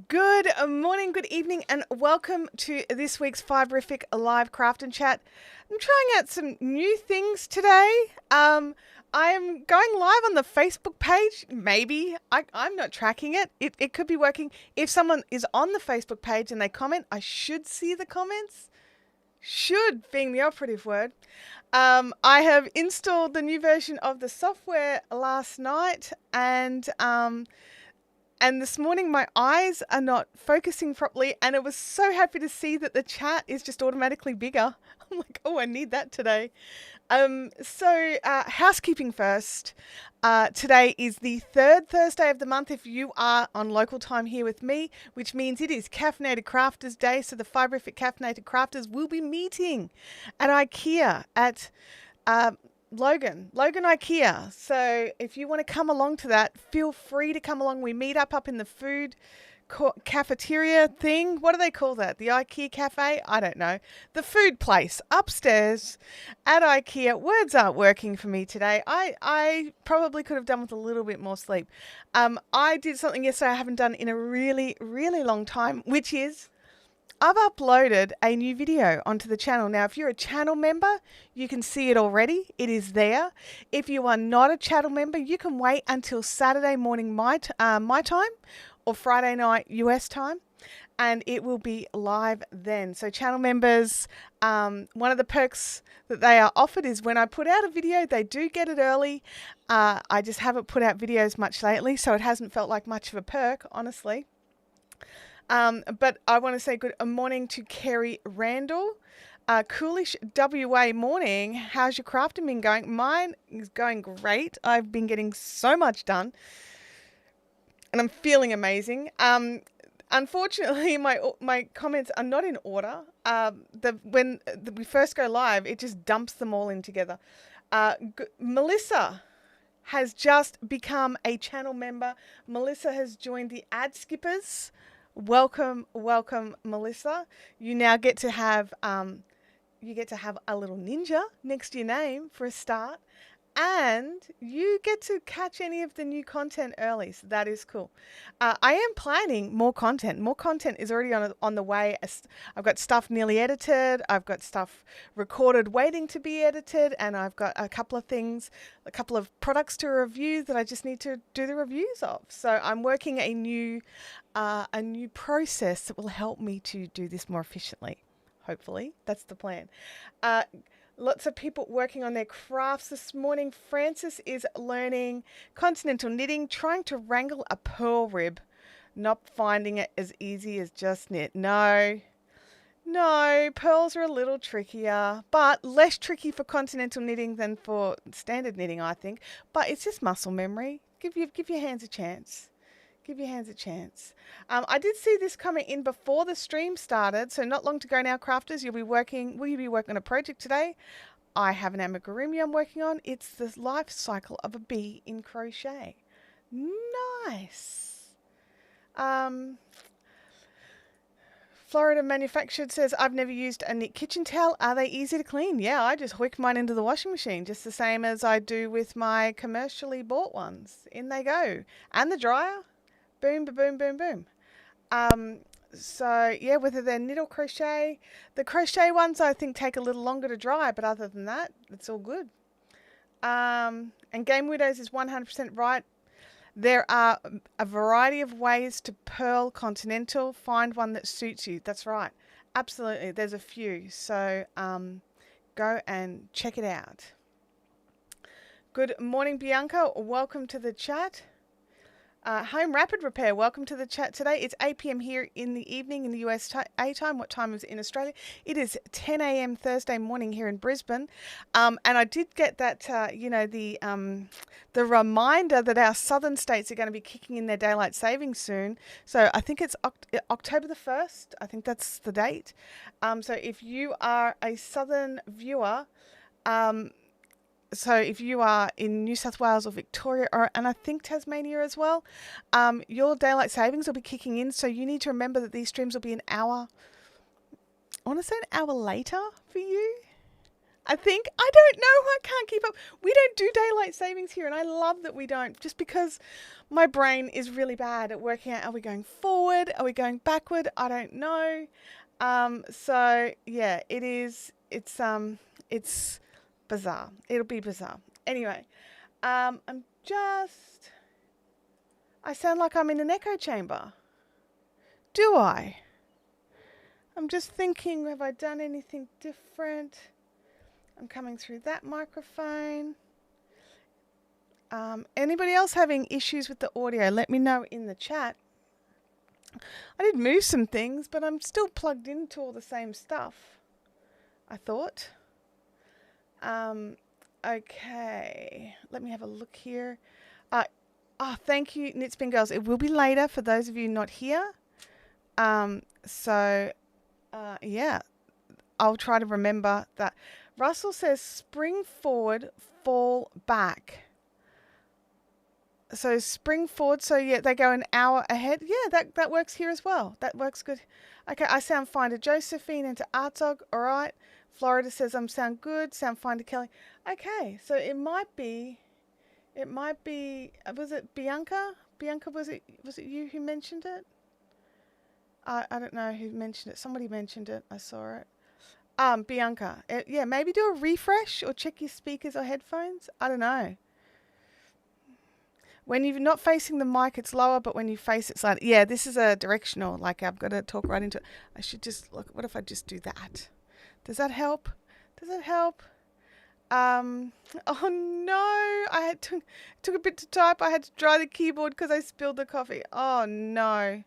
Good morning, good evening, and welcome to this week's Fiberific Live Craft and Chat. I'm trying out some new things today. I am going live on the Facebook page. Maybe. I'm not tracking it. It could be working. If someone is on the Facebook page and they comment, I should see the comments. Should being the operative word. I have installed the new version of the software last night, and this morning my eyes are not focusing properly, and I was so happy to see that the chat is just automatically bigger. I'm like, oh, I need that today. Housekeeping first. Today is the third Thursday of the month if you are on local time here with me, which means it is Caffeinated Crafters Day. So the Fiberific Caffeinated Crafters will be meeting at IKEA at Logan IKEA. So if you want to come along to that, feel free to come along. We meet up in the food cafeteria thing. What do they call that? The IKEA cafe? I don't know. The food place upstairs at IKEA. Words aren't working for me today. I probably could have done with a little bit more sleep. I did something yesterday I haven't done in a really, really long time, which is I've uploaded a new video onto the channel. Now, if you're a channel member, you can see it already. It is there. If you are not a channel member, you can wait until Saturday morning my time or Friday night US time, and it will be live then. So channel members, one of the perks that they are offered is when I put out a video, they do get it early. I just haven't put out videos much lately, so it hasn't felt like much of a perk, honestly. But I want to say good morning to Kerry Randall. Coolish WA morning. How's your crafting been going? Mine is going great. I've been getting so much done, and I'm feeling amazing. Unfortunately, my comments are not in order. When we first go live, it just dumps them all in together. Melissa has just become a channel member. Melissa has joined the Ad Skippers. Welcome, Melissa. You now get to have a little ninja next to your name for a start, and you get to catch any of the new content early. So that is cool. I am planning more content. More content is already on the way. I've got stuff nearly edited. I've got stuff recorded waiting to be edited, and I've got a couple of products to review that I just need to do the reviews of. So I'm working a new process that will help me to do this more efficiently. Hopefully, that's the plan. Lots of people working on their crafts this morning. Francis is learning continental knitting, trying to wrangle a pearl rib, not finding it as easy as just knit. No, pearls are a little trickier, but less tricky for continental knitting than for standard knitting, I think. But it's just muscle memory. Give your hands a chance. Give your hands a chance. I did see this coming in before the stream started, so not long to go now, crafters. Will you be working on a project today? I have an amigurumi I'm working on. It's the life cycle of a bee in crochet. Nice. Florida Manufactured says, I've never used a knit kitchen towel. Are they easy to clean? Yeah, I just whip mine into the washing machine, just the same as I do with my commercially bought ones. In they go. And the dryer. Boom, boom, boom, boom. So, yeah, whether they're knit or crochet. The crochet ones, I think, take a little longer to dry, but other than that, it's all good. And Game Widows is 100% right. There are a variety of ways to purl continental. Find one that suits you. That's right. Absolutely. There's a few. So, go and check it out. Good morning, Bianca. Welcome to the chat. Home Rapid Repair, welcome to the chat today. It's 8 p.m. here in the evening in the US time. What time is it in Australia? It is 10 a.m. Thursday morning here in Brisbane. And I did get that, the reminder that our southern states are going to be kicking in their daylight savings soon. So I think it's October the 1st. I think that's the date. So if you are a southern viewer, so if you are in New South Wales or Victoria, and I think Tasmania as well, your daylight savings will be kicking in. So you need to remember that these streams will be an hour, I want to say an hour later for you. I think. I don't know. I can't keep up. We don't do daylight savings here, and I love that we don't, just because my brain is really bad at working out, are we going forward? Are we going backward? I don't know. So yeah, it's bizarre. It'll be bizarre. Anyway, I sound like I'm in an echo chamber. Do I? I'm just thinking, have I done anything different? I'm coming through that microphone. Anybody else having issues with the audio? Let me know in the chat. I did move some things, but I'm still plugged into all the same stuff, I thought. Okay, let me have a look here. Thank you, Knitspin Girls. It will be later for those of you not here. Yeah, I'll try to remember that. Russell says spring forward, fall back. So spring forward, so yeah, they go an hour ahead. Yeah, that works here as well. That works good. Okay, I sound fine to Josephine and to Artog. All right. Florida says I'm sound good. Sound fine to Kelly. Okay, so it might be, was it Bianca? Bianca, was it you who mentioned it? I don't know who mentioned it. Somebody mentioned it. I saw it. Bianca. Yeah, maybe do a refresh or check your speakers or headphones. I don't know. When you're not facing the mic, it's lower, but when you face it, it's louder. Yeah, this is a directional. Like, I've got to talk right into it. I should just look. What if I just do that? Does that help? Does it help? Oh no! Took a bit to type. I had to dry the keyboard because I spilled the coffee. Oh no.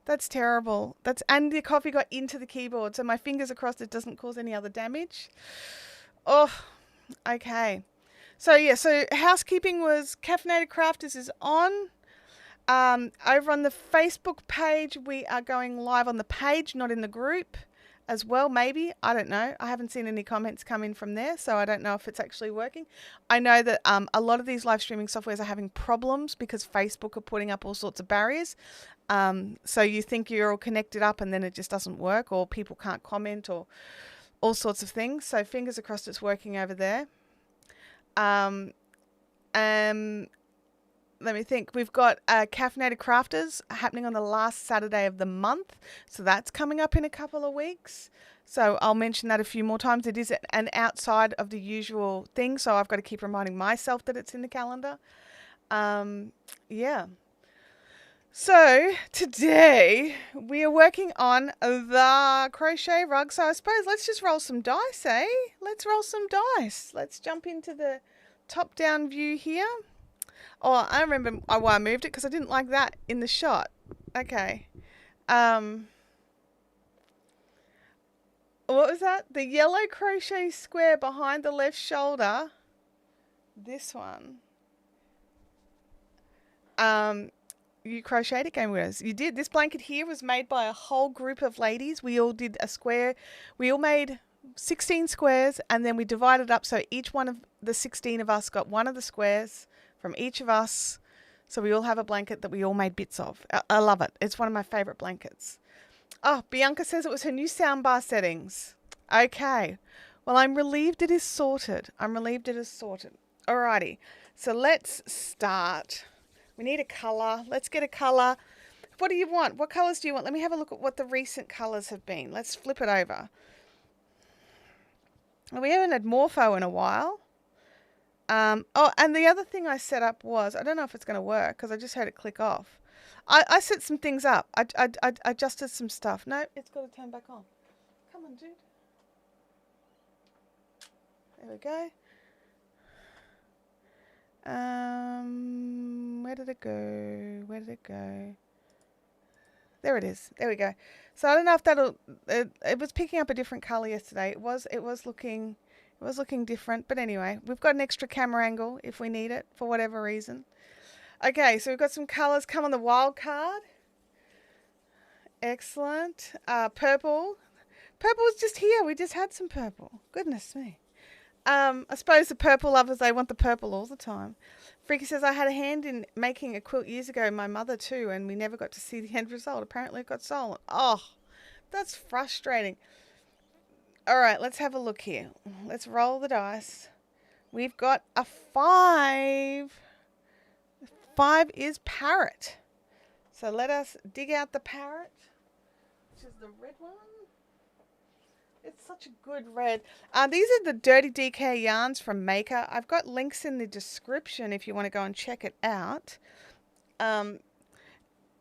That's terrible. And the coffee got into the keyboard, so my fingers are crossed it doesn't cause any other damage. Oh, okay. So yeah, so housekeeping was Caffeinated Crafters is on. Over on the Facebook page, we are going live on the page, not in the group as well, maybe. I don't know. I haven't seen any comments come in from there, so I don't know if it's actually working. I know that a lot of these live streaming softwares are having problems because Facebook are putting up all sorts of barriers. So you think you're all connected up and then it just doesn't work, or people can't comment, or all sorts of things. So fingers crossed it's working over there. Let me think. We've got Caffeinated Crafters happening on the last Saturday of the month. So that's coming up in a couple of weeks. So I'll mention that a few more times. It is an outside of the usual thing. So I've got to keep reminding myself that it's in the calendar. Yeah. So today we are working on the crochet rug. So I suppose let's just roll some dice, eh? Let's roll some dice. Let's jump into the top-down view here. Oh, I remember why I moved it, because I didn't like that in the shot. Okay. What was that? The yellow crochet square behind the left shoulder. This one. You crocheted, Game Winners. You did. This blanket here was made by a whole group of ladies. We all did a square. We all made 16 squares, and then we divided up, so each one of the 16 of us got one of the squares from each of us. So we all have a blanket that we all made bits of. I love it. It's one of my favorite blankets. Oh, Bianca says it was her new soundbar settings. Okay. Well, I'm relieved it is sorted. Alrighty. So let's start. We need a colour. Let's get a colour. What do you want? What colours do you want? Let me have a look at what the recent colours have been. Let's flip it over. Well, we haven't had Morpho in a while. Oh, and the other thing I set up was, I don't know if it's going to work because I just heard it click off. I set some things up. I adjusted some stuff. No, it's got to turn back on. Come on, dude. There we go. Where did it go? There it is. There we go. So I don't know if that'll. It was picking up a different color yesterday. It was looking different. But anyway, we've got an extra camera angle if we need it for whatever reason. Okay, so we've got some colors. Come on the wild card. Excellent. Purple. Purple was just here. We just had some purple. Goodness me. I suppose the purple lovers, they want the purple all the time. Freaky says, I had a hand in making a quilt years ago, my mother too, and we never got to see the end result. Apparently it got stolen. Oh, that's frustrating. All right, let's have a look here. Let's roll the dice. We've got a 5. 5 is Parrot. So let us dig out the Parrot, which is the red one. It's such a good red. These are the Dirty DK yarns from Maker. I've got links in the description if you want to go and check it out.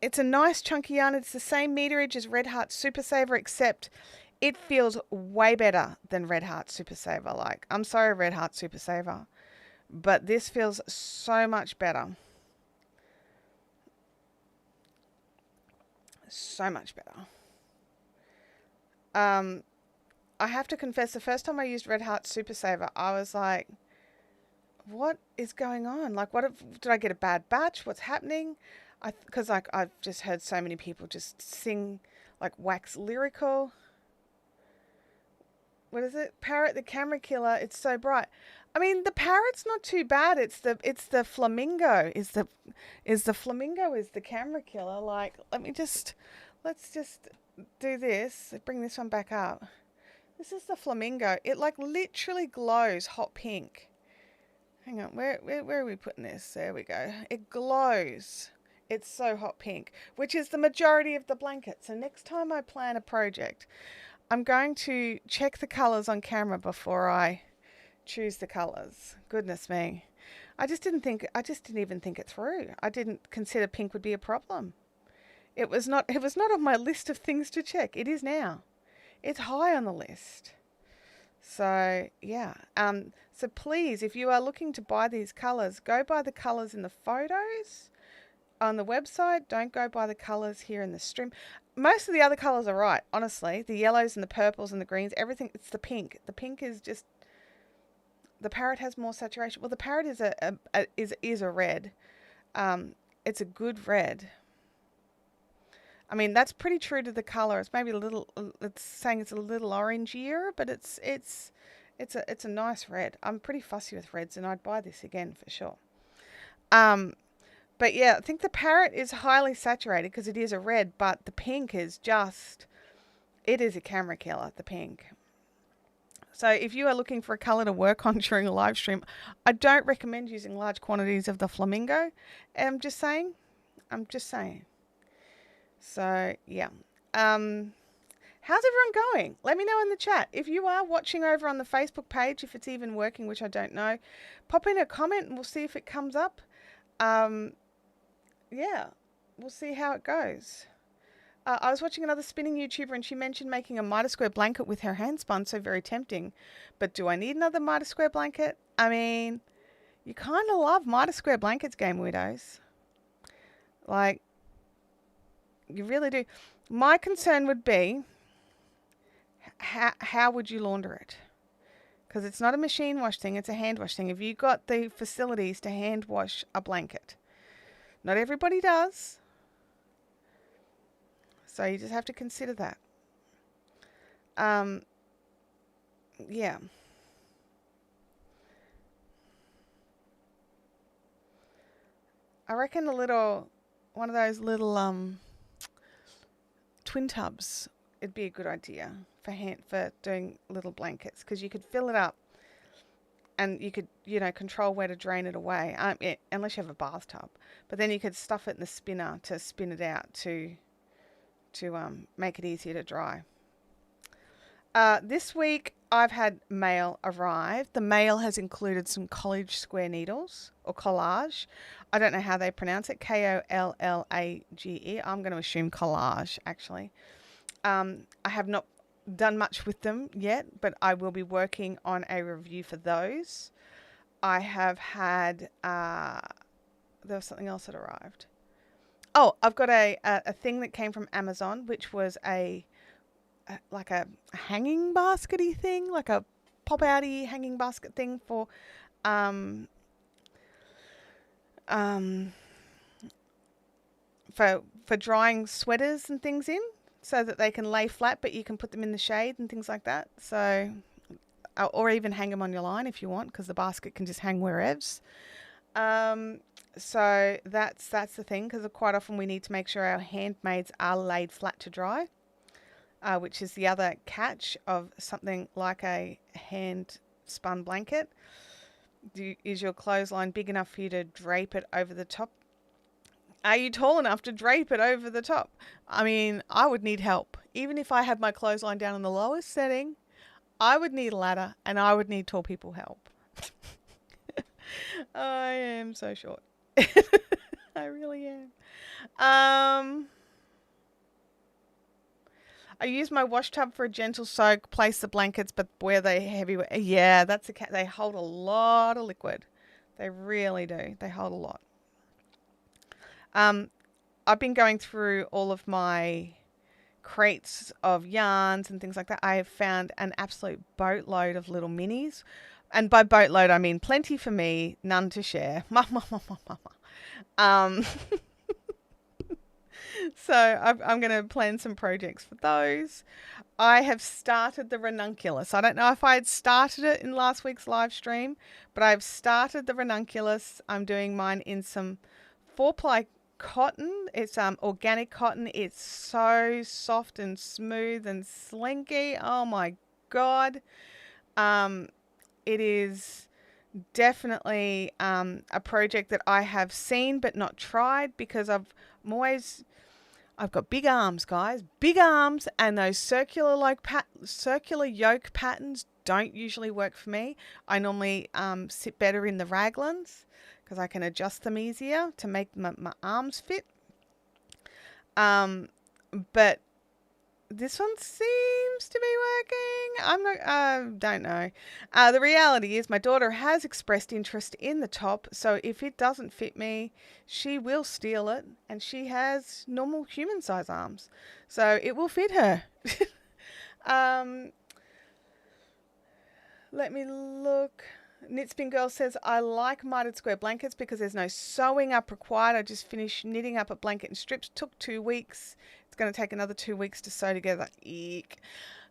It's a nice chunky yarn. It's the same meterage as Red Heart Super Saver, except it feels way better than Red Heart Super Saver. Like, I'm sorry, Red Heart Super Saver, but this feels so much better. So much better. I have to confess, the first time I used Red Heart Super Saver, I was like, what is going on? Like, did I get a bad batch? What's happening? Because I've just heard so many people just sing, like, wax lyrical. What is it? Parrot the camera killer. It's so bright. I mean, the Parrot's not too bad. It's the Flamingo. Is the Flamingo is the camera killer. Like, let's just do this. Bring this one back up. This is the Flamingo. It like literally glows hot pink. Hang on, where are we putting this? There we go. It glows. It's so hot pink, which is the majority of the blanket. So next time I plan a project, I'm going to check the colours on camera before I choose the colours. Goodness me. I just didn't even think it through. I didn't consider pink would be a problem. It was not on my list of things to check. It is now. It's high on the list. So, yeah. So please, if you are looking to buy these colours, go buy the colours in the photos on the website. Don't go buy the colours here in the stream. Most of the other colours are right, honestly. The yellows and the purples and the greens, everything. It's the pink. The pink is just... The Parrot has more saturation. Well, the Parrot is a red. It's a good red. I mean, that's pretty true to the color. It's maybe a little. It's saying it's a little orangier, but it's a nice red. I'm pretty fussy with reds, and I'd buy this again for sure. But yeah, I think the Parrot is highly saturated because it is a red, but the pink is just. It is a camera killer. The pink. So if you are looking for a color to work on during a live stream, I don't recommend using large quantities of the Flamingo. I'm just saying. So, yeah. How's everyone going? Let me know in the chat. If you are watching over on the Facebook page, if it's even working, which I don't know, pop in a comment and we'll see if it comes up. Yeah, we'll see how it goes. I was watching another spinning YouTuber and she mentioned making a miter square blanket with her hand spun, so very tempting. But do I need another miter square blanket? I mean, you kind of love miter square blankets, Game Widows. Like, you really do. My concern would be, how would you launder it? Because it's not a machine wash thing, it's a hand wash thing. Have you got the facilities to hand wash a blanket? Not everybody does. So you just have to consider that. Yeah. I reckon one of those little twin tubs, it'd be a good idea for doing little blankets, because you could fill it up and you could, control where to drain it away, unless you have a bathtub. But then you could stuff it in the spinner to spin it out to make it easier to dry. This week I've had mail arrive. The mail has included some collage square needles, or collage. I don't know how they pronounce it. Kollage. I'm going to assume collage, actually. I have not done much with them yet, but I will be working on a review for those. I have had... there was something else that arrived. Oh, I've got a thing that came from Amazon, which was like a hanging baskety thing, like a pop-outy hanging basket thing for drying sweaters and things in, so that they can lay flat, but you can put them in the shade and things like that. So, or even hang them on your line if you want, because the basket can just hang wherever. So that's the thing, because quite often we need to make sure our handmaids are laid flat to dry. which is the other catch of something like a hand spun blanket. Is your clothesline big enough for you to drape it over the top? Are you tall enough to drape it over the top? I mean, I would need help. Even if I had my clothesline down in the lowest setting, I would need a ladder and I would need tall people help. I am so short. I really am. I use my wash tub for a gentle soak, place the blankets, but where they heavy. Yeah, that's a cat. They hold a lot of liquid. They really do. They hold a lot. I've been going through all of my crates of yarns and things like that. I have found an absolute boatload of little minis. And by boatload, I mean plenty for me, none to share. So I'm going to plan some projects for those. I have started the ranunculus. I don't know if I had started it in last week's live stream, but I've started the ranunculus. I'm doing mine in some 4-ply cotton. It's organic cotton. It's so soft and smooth and slinky. Oh my God. It is definitely a project that I have seen but not tried because I've got big arms, guys, big arms, and those circular yoke patterns don't usually work for me. I normally sit better in the raglans because I can adjust them easier to make my arms fit. But this one seems to be working. Don't know. The reality is my daughter has expressed interest in the top. So if it doesn't fit me, she will steal it. And she has normal human size arms. So it will fit her. Let me look. Knitspin Girl says, I like mitered square blankets because there's no sewing up required. I just finished knitting up a blanket in strips. Took 2 weeks. It's going to take another 2 weeks to sew together. Eek.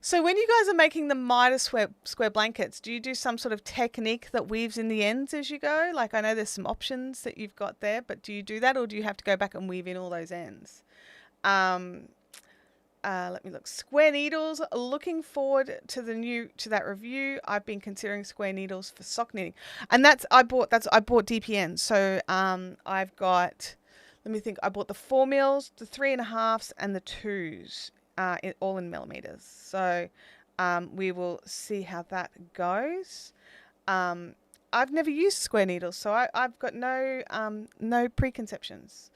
So when you guys are making the miter square blankets, do you do some sort of technique that weaves in the ends as you go? Like I know there's some options that you've got there, but do you do that or do you have to go back and weave in all those ends? Let me look. Square needles. Looking forward to that review. I've been considering square needles for sock knitting, and I bought DPN. So I've got. Let me think. I bought the 4 mils, the 3.5s, and the 2s, all in millimeters. So we will see how that goes. I've never used square needles, so I've got no preconceptions.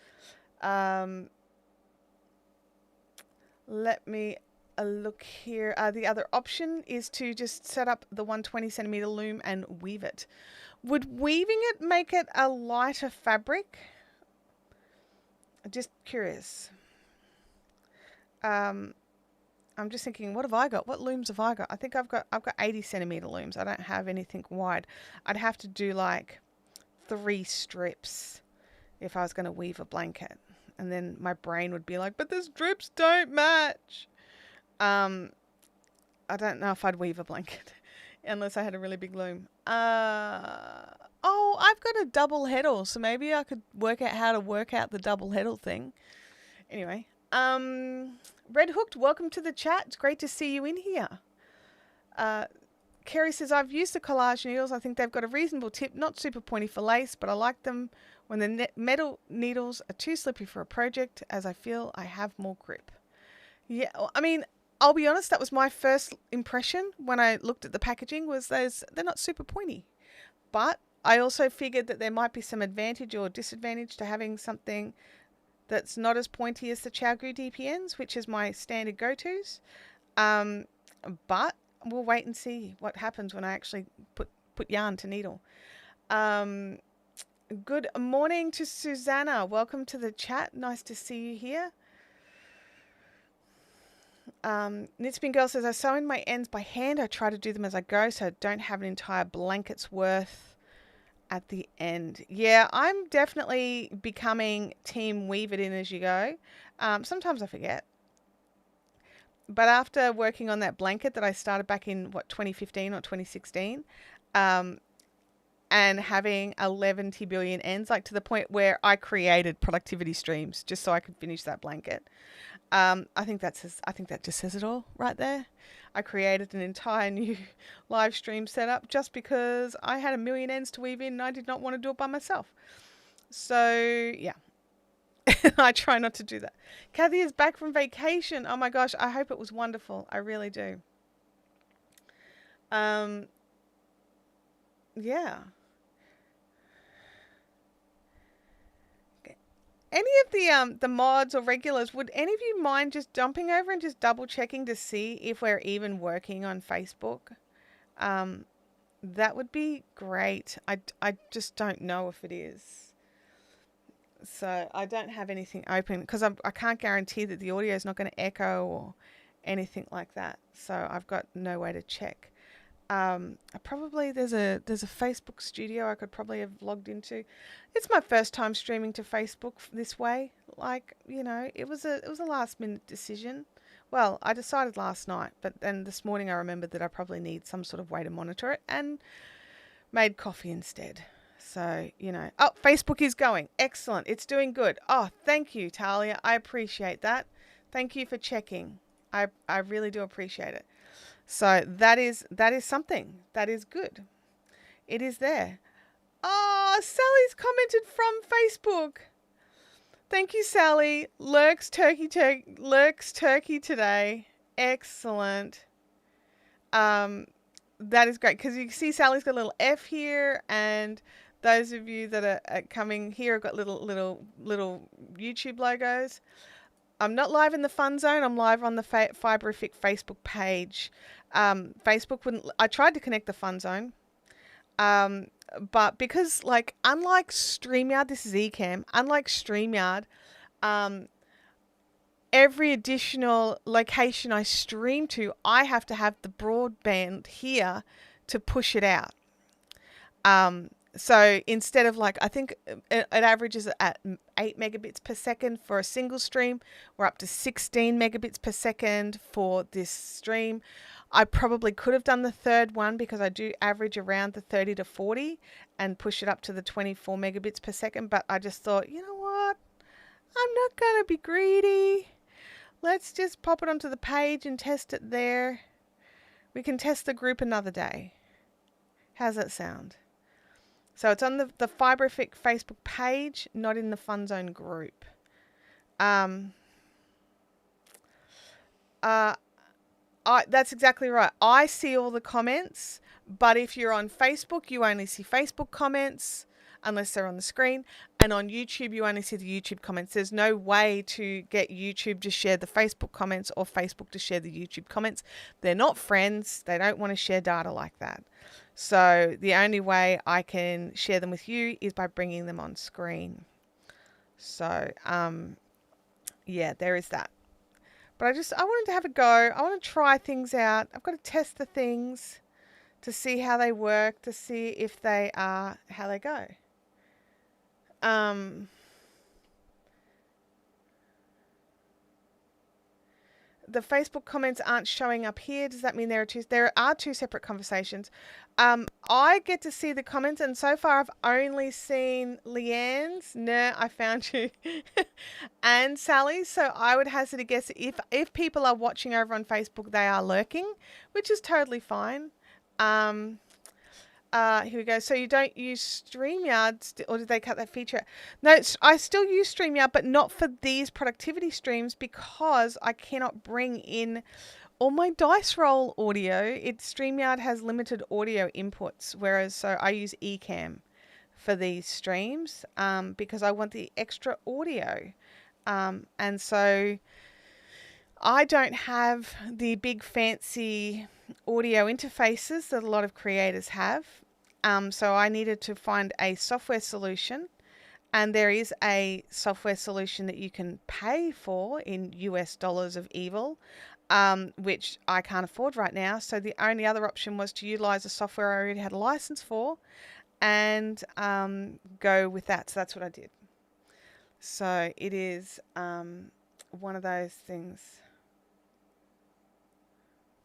Let me look here. The other option is to just set up the 120 centimeter loom and weave it. Would weaving it make it a lighter fabric? Just curious. I'm just thinking, what have I got? What looms have I got? I think I've got 80 centimeter looms. I don't have anything wide. I'd have to do like 3 strips if I was going to weave a blanket. And then my brain would be like, but the strips don't match. I don't know if I'd weave a blanket unless I had a really big loom. I've got a double heddle, so maybe I could work out how to work out the double heddle thing. Anyway, Red Hooked, welcome to the chat. It's great to see you in here. Kerry says, I've used the collage needles. I think they've got a reasonable tip, not super pointy for lace, but I like them when the metal needles are too slippery for a project, as I feel I have more grip. Yeah, I mean, I'll be honest, that was my first impression when I looked at the packaging, was they're not super pointy. But I also figured that there might be some advantage or disadvantage to having something that's not as pointy as the Chowgoo DPNs, which is my standard go-tos. But we'll wait and see what happens when I actually put yarn to needle. Good morning to Susanna. Welcome to the chat. Nice to see you here. Knitspin Girl says, I sew in my ends by hand. I try to do them as I go so I don't have an entire blanket's worth at the end. Yeah, I'm definitely becoming team weave it in as you go. Sometimes I forget. But after working on that blanket that I started back in, 2015 or 2016, and having 11 billion ends, like to the point where I created productivity streams just so I could finish that blanket. I think that just says it all right there. I created an entire new live stream setup just because I had a million ends to weave in and I did not want to do it by myself. So yeah, I try not to do that. Kathy is back from vacation. Oh my gosh, I hope it was wonderful. I really do. Yeah. Any of the mods or regulars, would any of you mind just jumping over and just double checking to see if we're even working on Facebook? That would be great. I just don't know if it is. So I don't have anything open because I can't guarantee that the audio is not going to echo or anything like that. So I've got no way to check. Probably there's a Facebook studio I could probably have logged into. It's my first time streaming to Facebook this way. Like, you know, it was a last minute decision. Well, I decided last night, but then this morning I remembered that I probably need some sort of way to monitor it and made coffee instead. So, you know, oh, Facebook is going. Excellent. It's doing good. Oh, thank you, Talia. I appreciate that. Thank you for checking. I really do appreciate it. So that is something. That is good. It is there. Oh, Sally's commented from Facebook. Thank you, Sally. Lurks turkey today. Excellent. That is great because you can see Sally's got a little F here, and those of you that are coming here have got little YouTube logos. I'm not live in the fun zone. I'm live on the Fiberific Facebook page. Facebook wouldn't. I tried to connect the fun zone, but because unlike StreamYard, this is Ecamm. Unlike StreamYard, every additional location I stream to, I have to have the broadband here to push it out. So instead of I think it averages at 8 megabits per second for a single stream, we're up to 16 megabits per second for this stream. I probably could have done the third one because I do average around the 30 to 40 and push it up to the 24 megabits per second. But I just thought, you know what? I'm not going to be greedy. Let's just pop it onto the page and test it there. We can test the group another day. How's that sound? So it's on the Fiberific Facebook page, not in the Fun Zone group. That's exactly right. I see all the comments, but if you're on Facebook, you only see Facebook comments unless they're on the screen. And on YouTube, you only see the YouTube comments. There's no way to get YouTube to share the Facebook comments or Facebook to share the YouTube comments. They're not friends. They don't want to share data like that. So the only way I can share them with you is by bringing them on screen. So, yeah, there is that. But I wanted to have a go. I want to try things out. I've got to test the things to see how they work, to see if they are how they go. The Facebook comments aren't showing up here. Does that mean there are two separate conversations? I get to see the comments, and so far I've only seen Leanne's. Nah, I found you. And Sally's. So I would hazard a guess if people are watching over on Facebook, they are lurking, which is totally fine. Here we go. So you don't use StreamYard, or did they cut that feature? No, I still use StreamYard, but not for these productivity streams because I cannot bring in all my dice roll audio. StreamYard has limited audio inputs, whereas so I use Ecamm for these streams because I want the extra audio. And so I don't have the big fancy audio interfaces that a lot of creators have. So I needed to find a software solution, and there is a software solution that you can pay for in US dollars of evil, which I can't afford right now. So the only other option was to utilize a software I already had a license for and go with that. So that's what I did. So it is one of those things.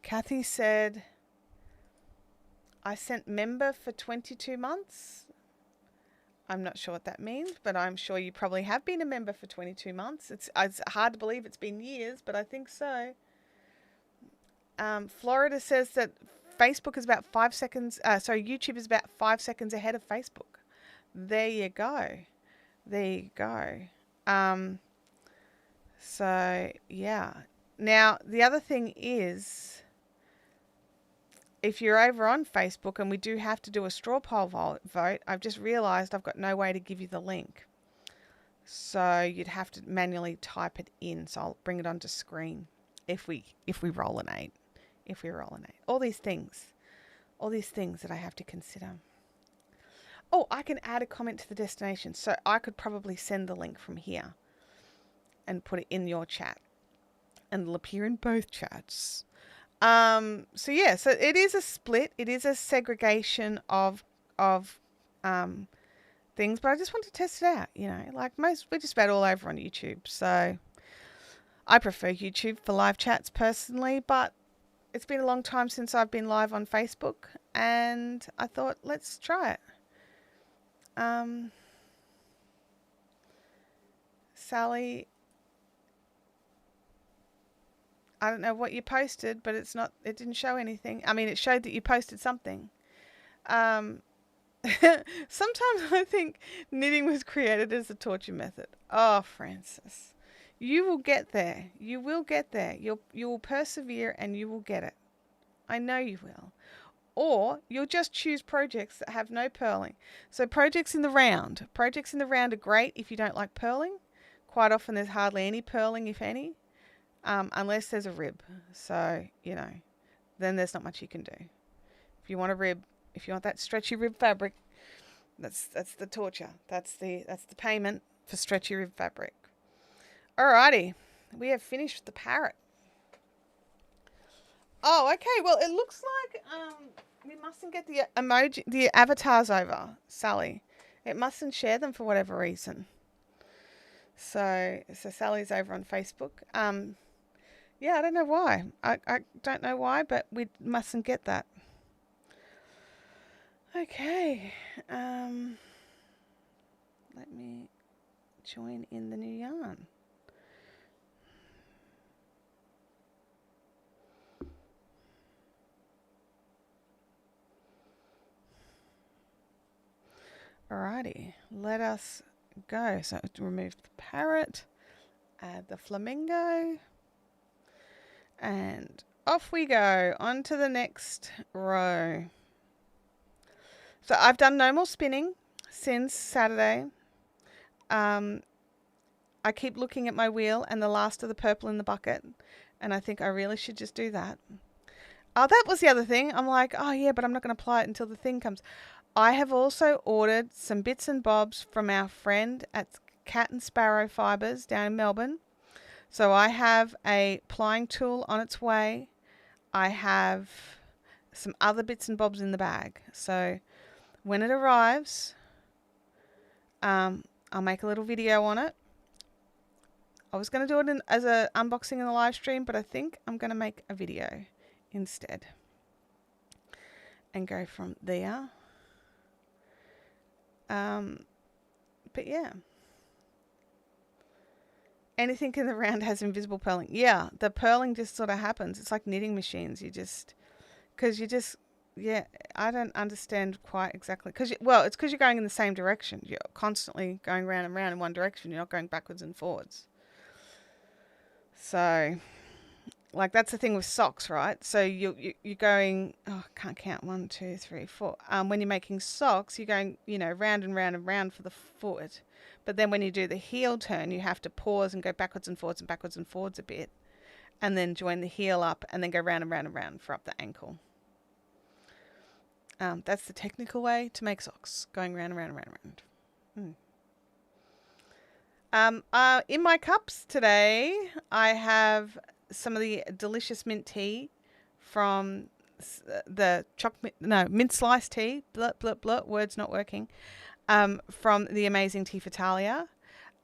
Kathy said, I sent member for 22 months. I'm not sure what that means, but I'm sure you probably have been a member for 22 months. It's hard to believe it's been years, but I think so. Florida says that Facebook is about 5 seconds. YouTube is about 5 seconds ahead of Facebook. There you go. There you go. So yeah. Now the other thing is, if you're over on Facebook, and we do have to do a straw poll vote, I've just realised I've got no way to give you the link. So you'd have to manually type it in. So I'll bring it onto screen if we roll an 8. If we roll an 8. All these things that I have to consider. Oh, I can add a comment to the destination. So I could probably send the link from here and put it in your chat. And it'll appear in both chats. So yeah, so it is a split. It is a segregation of things, but I just want to test it out, you know, like we're just about all over on YouTube. So I prefer YouTube for live chats personally, but it's been a long time since I've been live on Facebook, and I thought, let's try it. Sally, I don't know what you posted, but it didn't show anything. I mean, it showed that you posted something. Sometimes I think knitting was created as a torture method. Oh, Francis, you will get there. You will get there. You will persevere and you will get it. I know you will. Or you'll just choose projects that have no purling. So projects in the round. Projects in the round are great if you don't like purling. Quite often there's hardly any purling, if any, unless there's a rib. So, you know, then there's not much you can do. If you want a rib, if you want that stretchy rib fabric, that's the torture. That's the payment for stretchy rib fabric. Alrighty, we have finished the parrot. Oh, okay. Well, it looks like we mustn't get the avatars over, Sally. It mustn't share them for whatever reason. So Sally's over on Facebook. Yeah, I don't know why. I don't know why, but we mustn't get that. Okay. Let me join in the new yarn. Alrighty, let us go. So remove the parrot, add the flamingo, and off we go on to the next row. So I've done no more spinning since Saturday. I keep looking at my wheel and the last of the purple in the bucket, and I think I really should just do that. Oh, that was the other thing. I'm like, oh yeah, but I'm not going to apply it until the thing comes. I have also ordered some bits and bobs from our friend at Cat and Sparrow Fibres down in Melbourne. So I have a plying tool on its way. I have some other bits and bobs in the bag. So when it arrives, I'll make a little video on it. I was going to do it as an unboxing in the live stream, but I think I'm going to make a video instead and go from there. But yeah, anything in the round has invisible purling. Yeah, the purling just sort of happens. It's like knitting machines. Yeah, I don't understand quite exactly. It's because you're going in the same direction. You're constantly going round and round in one direction. You're not going backwards and forwards. So, like, that's the thing with socks, right? So you're going, I can't count, 1, 2, 3, 4. When you're making socks, you're going, round and round and round for the foot. But then when you do the heel turn, you have to pause and go backwards and forwards a bit. And then join the heel up and then go round and round and round for up the ankle. That's the technical way to make socks, going round and round and round and round. In my cups today, I have some of the delicious mint tea from the mint sliced tea, words not working, from the amazing Tea for Talia.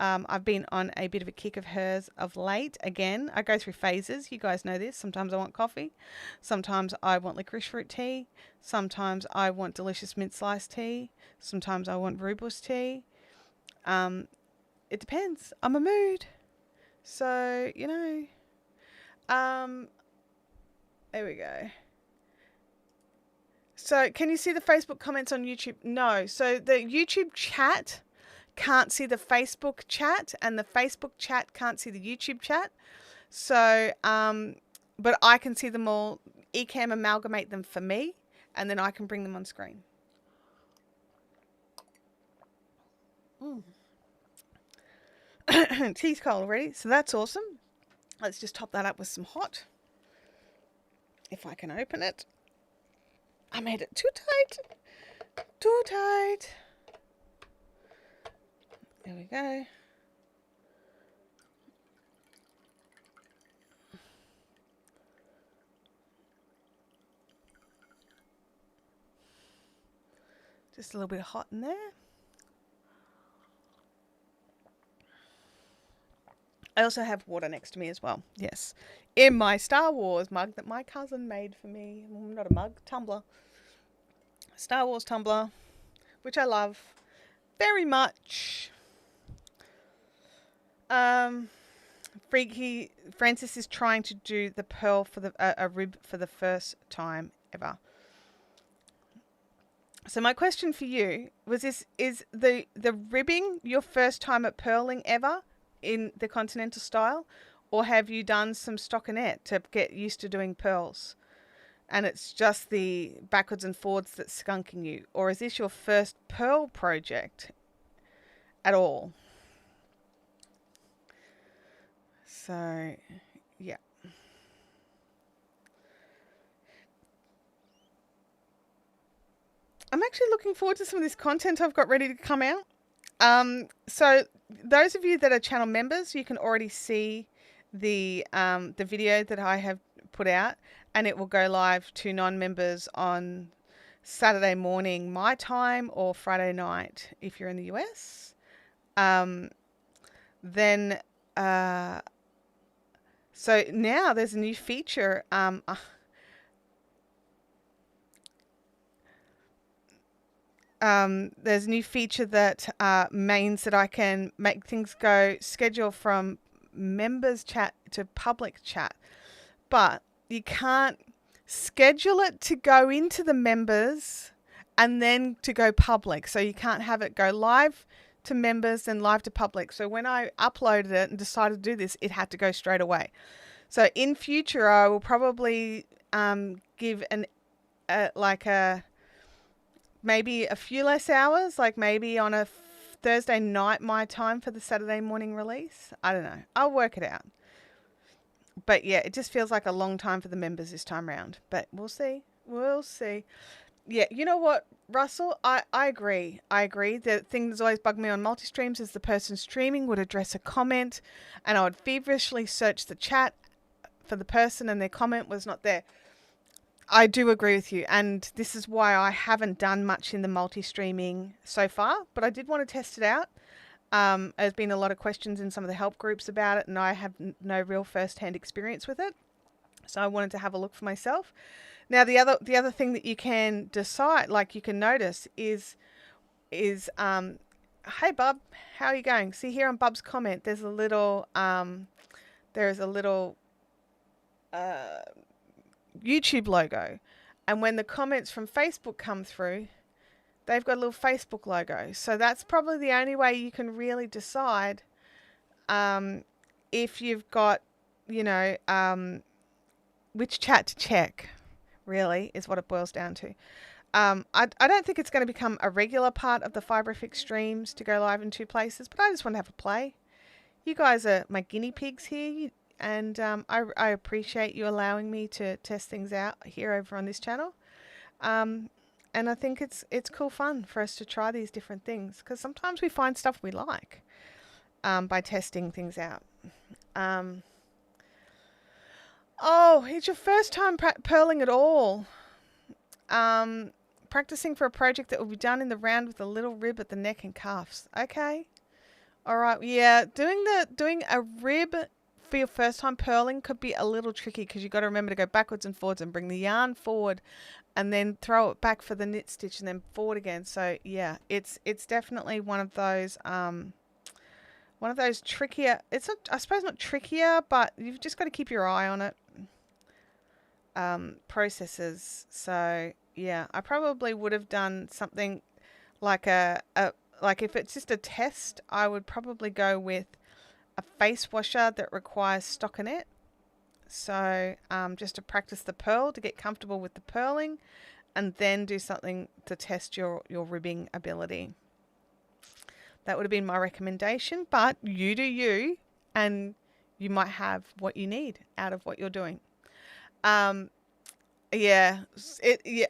I've been on a bit of a kick of hers of late. Again, I go through phases. You guys know this. Sometimes I want coffee. Sometimes I want licorice fruit tea. Sometimes I want delicious mint sliced tea. Sometimes I want rooibos tea. It depends on my mood. So, you know, there we go. So can you see the Facebook comments on YouTube? No. So the YouTube chat can't see the Facebook chat, and the Facebook chat can't see the YouTube chat. So, but I can see them all. Ecamm amalgamate them for me, and then I can bring them on screen. Tea's cold already, so that's awesome. Let's just top that up with some hot. If I can open it. I made it too tight. Too tight. There we go. Just a little bit of hot in there. I also have water next to me as well. Yes. In my Star Wars mug that my cousin made for me. Not a mug, tumbler. Star Wars tumbler, which I love very much. Freaky Francis is trying to do the pearl for a rib for the first time ever. So my question for you was this: is the ribbing your first time at purling ever in the continental style, or have you done some stockinette to get used to doing pearls and it's just the backwards and forwards that's skunking you, or is this your first pearl project at all? So yeah, I'm actually looking forward to some of this content I've got ready to come out. So those of you that are channel members, you can already see the video that I have put out, and it will go live to non-members on Saturday morning my time or Friday night if you're in the US. Then so now there's a new feature. There's a new feature that means that I can make things go schedule from members chat to public chat, but you can't schedule it to go into the members and then to go public. So you can't have it go live to members and live to public. So when I uploaded it and decided to do this, it had to go straight away. So in future, I will probably give maybe a few less hours, like maybe on a Thursday night my time for the Saturday morning release. I don't know. I'll work it out. But yeah, it just feels like a long time for the members this time around. But we'll see. We'll see. Yeah, you know what, Russell? I agree. I agree. The thing that's always bugged me on multi-streams is the person streaming would address a comment and I would feverishly search the chat for the person and their comment was not there. I do agree with you, and this is why I haven't done much in the multi-streaming so far, but I did want to test it out. There's been a lot of questions in some of the help groups about it, and I have no real first-hand experience with it, so I wanted to have a look for myself. Now, the other thing that you can decide, like you can notice, is hey Bub, how are you going? See here on Bub's comment, there's a little YouTube logo, and when the comments from Facebook come through, they've got a little Facebook logo. So that's probably the only way you can really decide if you've got, which chat to check, really, is what it boils down to. I don't think it's going to become a regular part of the Fibrific streams to go live in two places, but I just want to have a play. You guys are my guinea pigs here. And I appreciate you allowing me to test things out here over on this channel. And I think it's cool fun for us to try these different things, because sometimes we find stuff we like by testing things out. Oh, it's your first time purling at all. Practicing for a project that will be done in the round with a little rib at the neck and cuffs. Okay. All right. Yeah, doing a rib for your first time purling could be a little tricky because you got to remember to go backwards and forwards and bring the yarn forward and then throw it back for the knit stitch and then forward again. So yeah, it's definitely one of those trickier. It's not, I suppose, not trickier, but you've just got to keep your eye on it. Processes. So yeah, I probably would have done something like like if it's just a test, I would probably go with a face washer that requires stockinette. So just to practice the purl, to get comfortable with the purling, and then do something to test your ribbing ability. That would have been my recommendation, but you do you, and you might have what you need out of what you're doing. Yeah,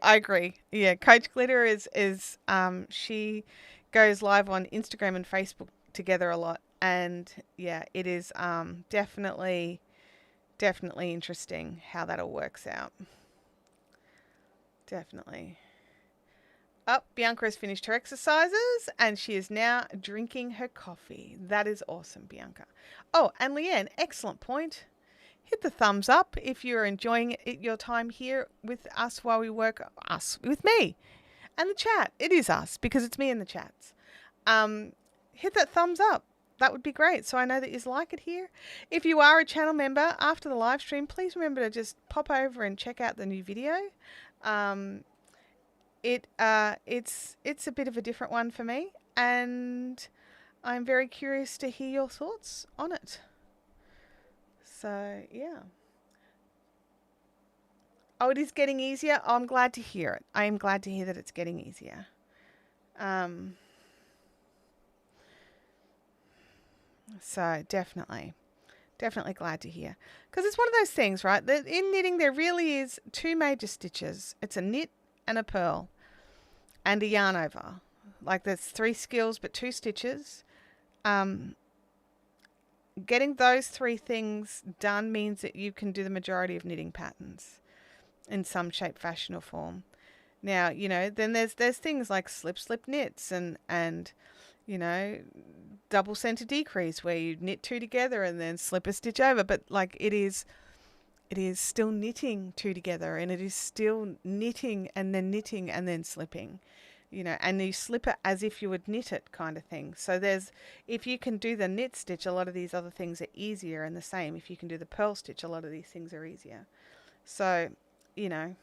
I agree. Yeah, Coach Glitter is she goes live on Instagram and Facebook together a lot, and yeah, it is definitely interesting how that all works out. Definitely. Bianca has finished her exercises and she is now drinking her coffee. That is awesome, Bianca. Oh, and Leanne, excellent point. Hit the thumbs up if you're enjoying your time here with us while we work. Us, with me, and the chat. It is us because it's me in the chats. Hit that thumbs up. That would be great. So I know that you like it here. If you are a channel member after the live stream, please remember to just pop over and check out the new video. It's a bit of a different one for me, and I'm very curious to hear your thoughts on it. So yeah. Oh, it is getting easier. Oh, I'm glad to hear it. I am glad to hear that it's getting easier. So definitely glad to hear, because it's one of those things, right? That in knitting there really is two major stitches. It's a knit and a purl and a yarn over. Like there's 3 skills but 2 stitches. Getting those 3 things done means that you can do the majority of knitting patterns in some shape, fashion or form. Now, you know, then there's things like slip knits and you know, double center decrease where you knit 2 together and then slip a stitch over, but like it is still knitting 2 together, and it is still knitting and then slipping, you know, and you slip it as if you would knit it, kind of thing. So if you can do the knit stitch, a lot of these other things are easier, and the same if you can do the purl stitch, a lot of these things are easier. So, you know.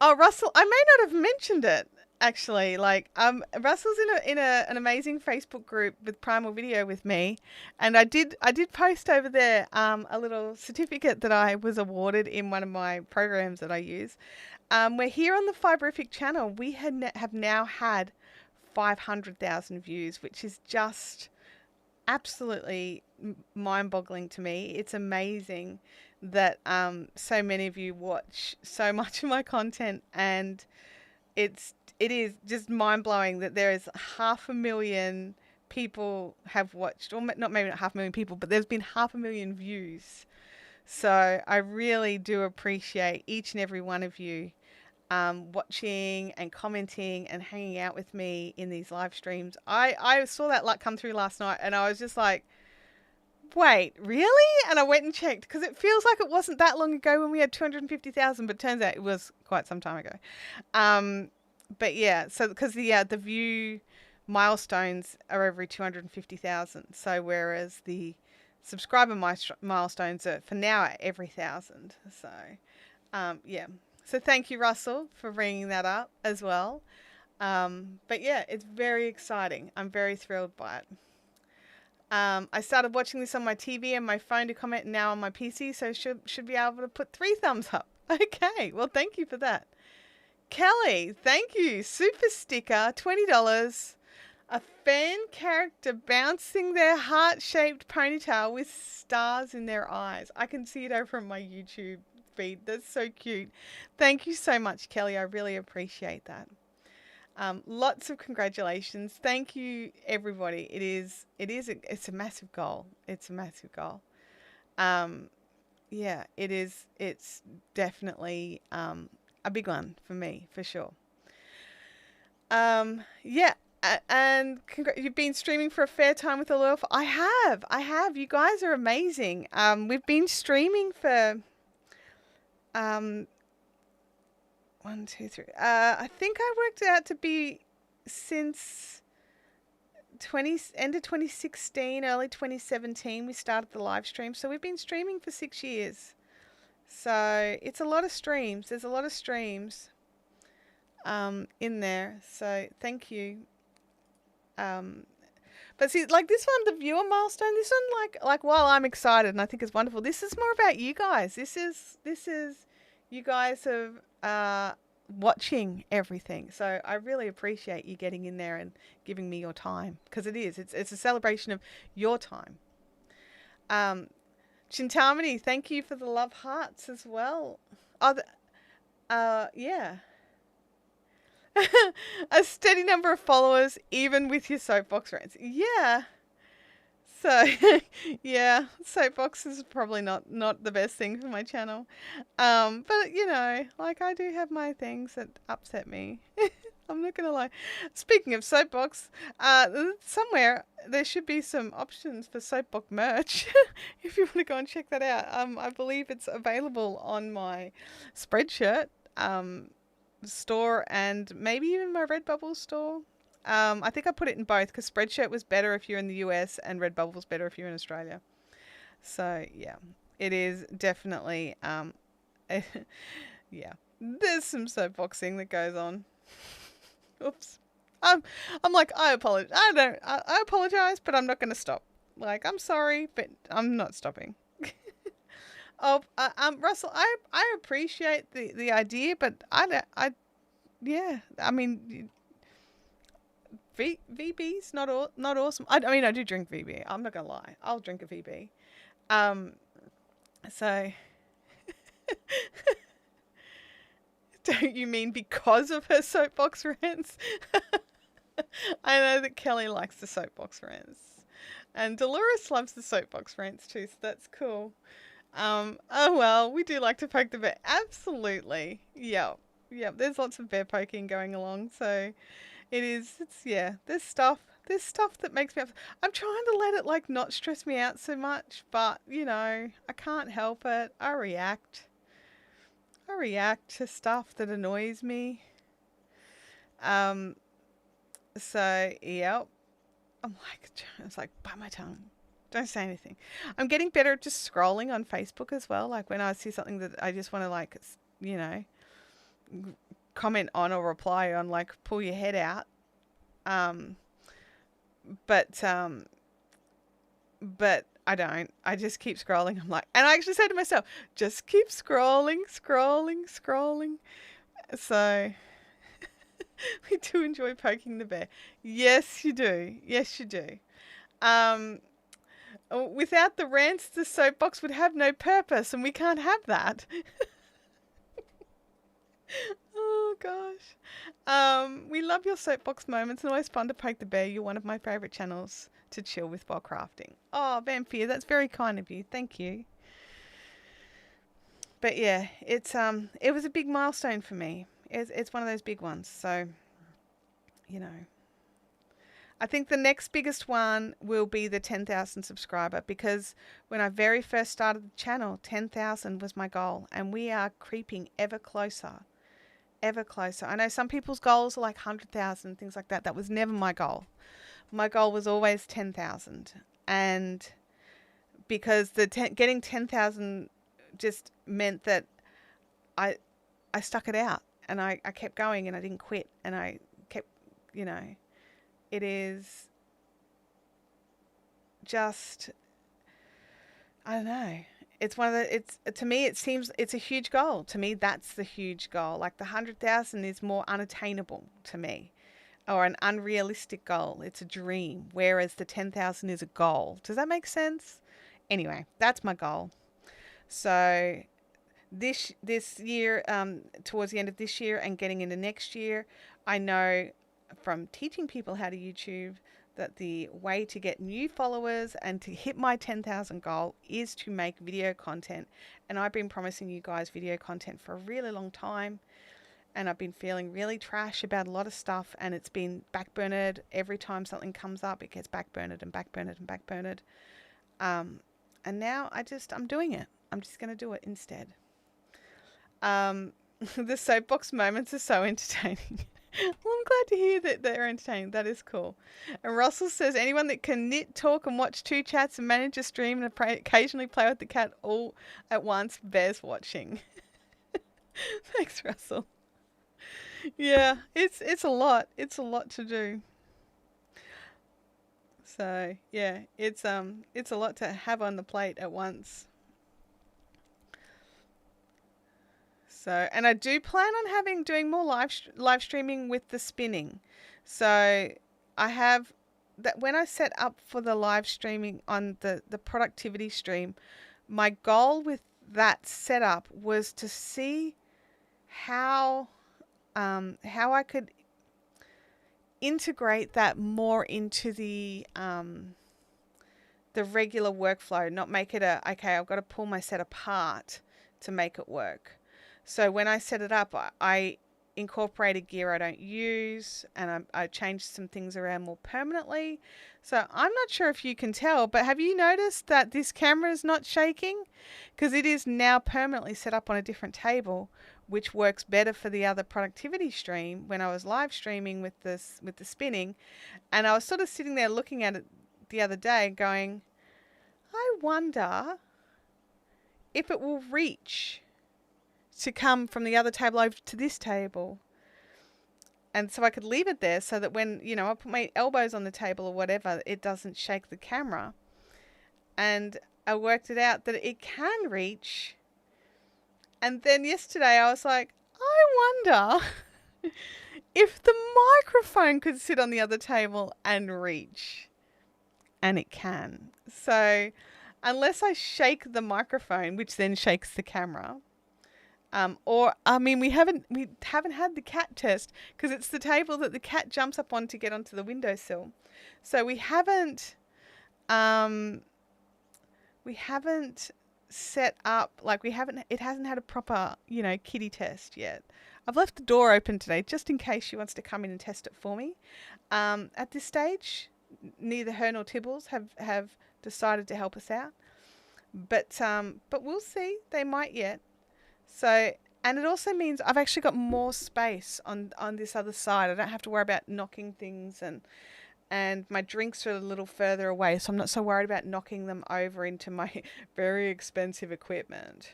Oh, Russell, I may not have mentioned it actually. Like, Russell's in an amazing Facebook group with Primal Video with me, and I did post over there a little certificate that I was awarded in one of my programs that I use. We're here on the Fiberific channel. We have now had 500,000 views, which is just absolutely mind-boggling to me. It's amazing that so many of you watch so much of my content, and it is just mind-blowing that there is 500,000 people have watched, or not, maybe not 500,000 people, but there's been 500,000 views. So I really do appreciate each and every one of you watching and commenting and hanging out with me in these live streams. I saw that luck come through last night, and I was just like, wait, really? And I went and checked, because it feels like it wasn't that long ago when we had 250,000, but turns out it was quite some time ago. But yeah, so because the view milestones are every 250,000. So whereas the subscriber milestones are for now at every 1,000. So yeah. So thank you, Russell, for bringing that up as well. But yeah, it's very exciting. I'm very thrilled by it. I started watching this on my TV and my phone to comment, now on my PC, so should be able to put 3 thumbs up. Okay, well, thank you for that. Kelly, thank you. Super sticker, $20. A fan character bouncing their heart-shaped ponytail with stars in their eyes. I can see it over on my YouTube feed. That's so cute. Thank you so much, Kelly. I really appreciate that. Lots of congratulations. Thank you, everybody. It's a massive goal. It's a massive goal. Yeah, it is. It's definitely a big one for me, for sure. Yeah. And you've been streaming for a fair time with the loyal. I have. You guys are amazing. We've been streaming for 1, 2, 3. I think I worked it out to be since end of 2016, early 2017. We started the live stream, so we've been streaming for 6 years. So it's a lot of streams. There's a lot of streams in there. So thank you. But see, like this one, the viewer milestone, this one, like while I'm excited and I think it's wonderful, this is more about you guys. This is you guys have watching everything. So I really appreciate you getting in there and giving me your time, because it's a celebration of your time. Chintamani, thank you for the love hearts as well. Yeah. A steady number of followers, even with your soapbox rants. Yeah. So, yeah, soapbox is probably not the best thing for my channel. But, you know, like I do have my things that upset me. I'm not going to lie. Speaking of soapbox, somewhere there should be some options for soapbox merch. If you want to go and check that out. I believe it's available on my Spreadshirt store and maybe even my Redbubble store. I think I put it in both because Spreadshirt was better if you're in the US and Redbubble was better if you're in Australia. So yeah, it is definitely yeah. There's some soapboxing that goes on. Oops. I'm like, I apologize. I apologize, but I'm not going to stop. Like, I'm sorry, but I'm not stopping. Russell, I appreciate the idea, but yeah, I mean, VB's not awesome. I mean, I do drink VB. I'm not gonna lie. I'll drink a VB. So don't you mean because of her soapbox rants? I know that Kelly likes the soapbox rants, and Dolores loves the soapbox rants too. So that's cool. Oh well, we do like to poke the bear. Absolutely. Yep. There's lots of bear poking going along. So yeah, there's stuff that makes me upset. I'm trying to let it like not stress me out so much, but you know, I can't help it. I react to stuff that annoys me. So yep. It's like, bite my tongue. Don't say anything. I'm getting better at just scrolling on Facebook as well. Like when I see something that I just want to like, you know, comment on or reply on, like pull your head out. But I don't. I just keep scrolling. I'm like, and I actually say to myself, just keep scrolling. So we do enjoy poking the bear. Yes, you do. Without the rants, the soapbox would have no purpose, and we can't have that. Oh, gosh. We love your soapbox moments, and always fun to poke the bear. You're one of my favourite channels to chill with while crafting. Oh, Vampire, that's very kind of you. Thank you. But yeah, it was a big milestone for me. It's one of those big ones. So, you know. I think the next biggest one will be the 10,000 subscriber, because when I very first started the channel, 10,000 was my goal, and we are creeping ever closer. I know some people's goals are like 100,000, things like that. That was never my goal. My goal was always 10,000, and because getting 10,000 just meant that I stuck it out, and I kept going, and I didn't quit, and I kept, you know. It is just, I don't know. It's one of the, to me, it seems it's a huge goal. To me, that's the huge goal. Like the 100,000 is more unattainable to me, or an unrealistic goal. It's a dream, whereas the 10,000 is a goal. Does that make sense? Anyway, that's my goal. So this year, towards the end of this year and getting into next year, I know from teaching people how to YouTube that the way to get new followers and to hit my 10,000 goal is to make video content. And I've been promising you guys video content for a really long time. and I've been feeling really trash about a lot of stuff, and it's been backburnered. Every time something comes up, it gets backburnered and backburnered and backburnered. And now I'm doing it. I'm just going to do it instead. The soapbox moments are so entertaining. Well, I'm glad to hear that they're entertaining. That is cool. And Russell says, anyone that can knit, talk, and watch 2 chats and manage a stream and occasionally play with the cat all at once bears watching. Thanks, Russell. Yeah, it's a lot. It's a lot to do. So yeah, it's a lot to have on the plate at once. So, and I do plan on doing more live streaming with the spinning. So I have that when I set up for the live streaming on the productivity stream, my goal with that setup was to see how I could integrate that more into the regular workflow, not make it okay, I've got to pull my set apart to make it work. So when I set it up, I incorporated gear I don't use, and I changed some things around more permanently. So I'm not sure if you can tell, but have you noticed that this camera is not shaking? Because it is now permanently set up on a different table, which works better for the other productivity stream when I was live streaming with the spinning. And I was sort of sitting there looking at it the other day going, I wonder if it will reach to come from the other table over to this table. And so I could leave it there so that when, I put my elbows on the table or whatever, it doesn't shake the camera. And I worked it out that it can reach. And then yesterday I was like, I wonder if the microphone could sit on the other table and reach. And it can. So unless I shake the microphone, which then shakes the camera, we haven't had the cat test because it's the table that the cat jumps up on to get onto the windowsill. So we haven't set up, it hasn't had a proper, kitty test yet. I've left the door open today just in case she wants to come in and test it for me. At this stage, neither her nor Tibbles have decided to help us out. But we'll see. They might yet. So, and it also means I've actually got more space on this other side. I don't have to worry about knocking things, and my drinks are a little further away, so I'm not so worried about knocking them over into my very expensive equipment.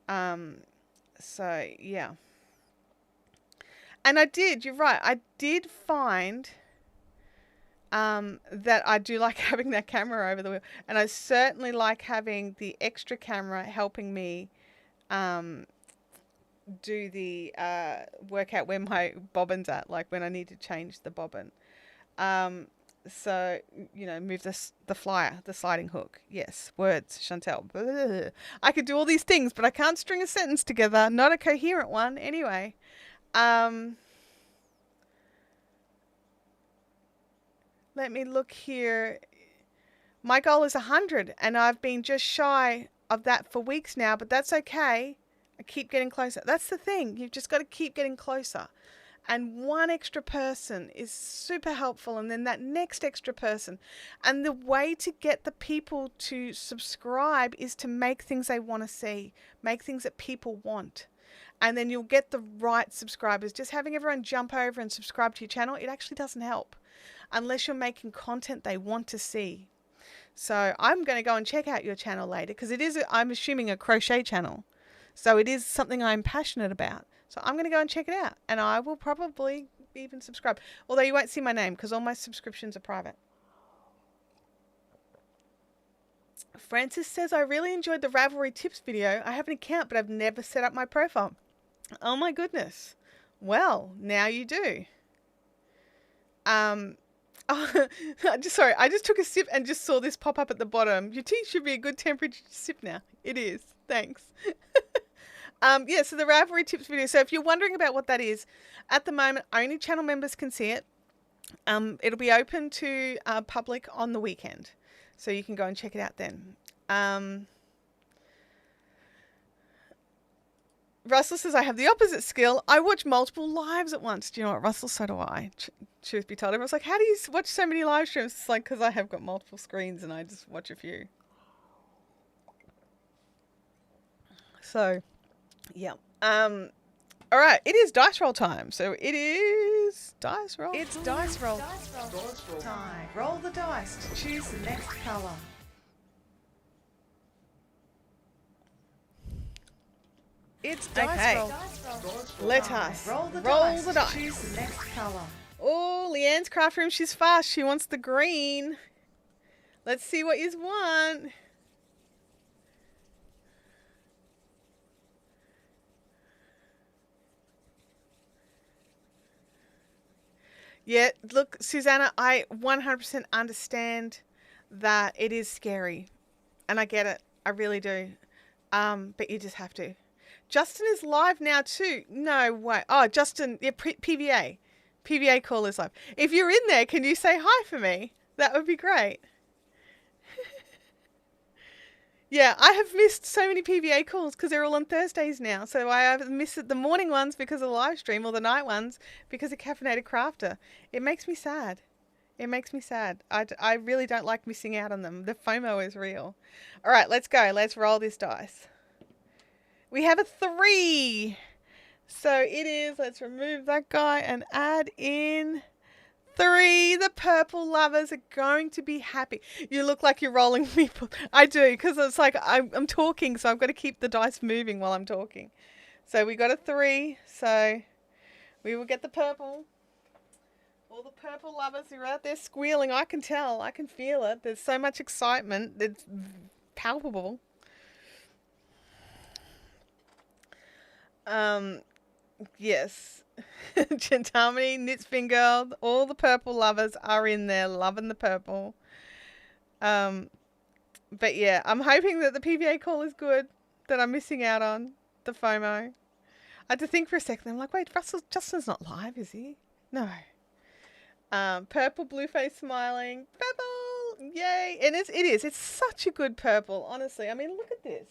So, yeah. And you're right, I did find that I do like having that camera over the wheel. And I certainly like having the extra camera helping me do the work out where my bobbin's at, like when I need to change the bobbin. So, move the flyer, the sliding hook. Yes, words, Chantelle. Blah. I could do all these things, but I can't string a sentence together. Not a coherent one, anyway. Let me look here. My goal is 100, and I've been just shy of that for weeks now, but that's okay. I keep getting closer. That's the thing. You've just got to keep getting closer. And one extra person is super helpful, and then that next extra person. And the way to get the people to subscribe is to make things they want to see, make things that people want. And then you'll get the right subscribers. Just having everyone jump over and subscribe to your channel, it actually doesn't help unless you're making content they want to see. So I'm going to go and check out your channel later because it is, I'm assuming, a crochet channel. So it is something I'm passionate about. So I'm going to go and check it out, and I will probably even subscribe. Although you won't see my name because all my subscriptions are private. Francis says, I really enjoyed the Ravelry tips video. I have an account, but I've never set up my profile. Oh my goodness. Well, now you do. I just took a sip and just saw this pop up at the bottom. Your tea should be a good temperature to sip now. It is. Thanks. So the Ravelry tips video. So if you're wondering about what that is, at the moment, only channel members can see it. It'll be open to public on the weekend. So you can go and check it out then. Russell says, I have the opposite skill. I watch multiple lives at once. Do you know what, Russell? So do I. Truth be told, everyone's like, how do you watch so many live streams? It's like, because I have got multiple screens and I just watch a few. So, yeah. All right, it is dice roll time. So it is dice roll. It's dice roll time. Roll the dice to choose the next colour. It's dice roll. Let us roll the dice. Choose the next colour. Oh, Leanne's craft room. She's fast. She wants the green. Let's see what you want. Yeah, look, Susanna, I 100% understand that it is scary. And I get it. I really do. But you just have to. Justin is live now too. No way. Oh, Justin, yeah, PVA. PVA call is live. If you're in there, can you say hi for me? That would be great. Yeah, I have missed so many PVA calls because they're all on Thursdays now. So I have missed the morning ones because of the live stream or the night ones because of Caffeinated Crafter. It makes me sad. It makes me sad. I really don't like missing out on them. The FOMO is real. All right, let's go. Let's roll this dice. We have a 3. So it is, let's remove that guy and add in 3. The purple lovers are going to be happy. You look like you're rolling people. I do, because it's like I'm talking, so I've got to keep the dice moving while I'm talking. So we got a 3. So we will get the purple. All the purple lovers who are out there squealing. I can tell. I can feel it. There's so much excitement. It's palpable. Yes. Chantelle, Knitspin Girl, all the purple lovers are in there loving the purple. But yeah, I'm hoping that the PVA call is good, that I'm missing out on the FOMO. I had to think for a second. I'm like, wait, Justin's not live, is he? No. Purple, blue face smiling. Purple! Yay! And it is. It's such a good purple, honestly. I mean, look at this.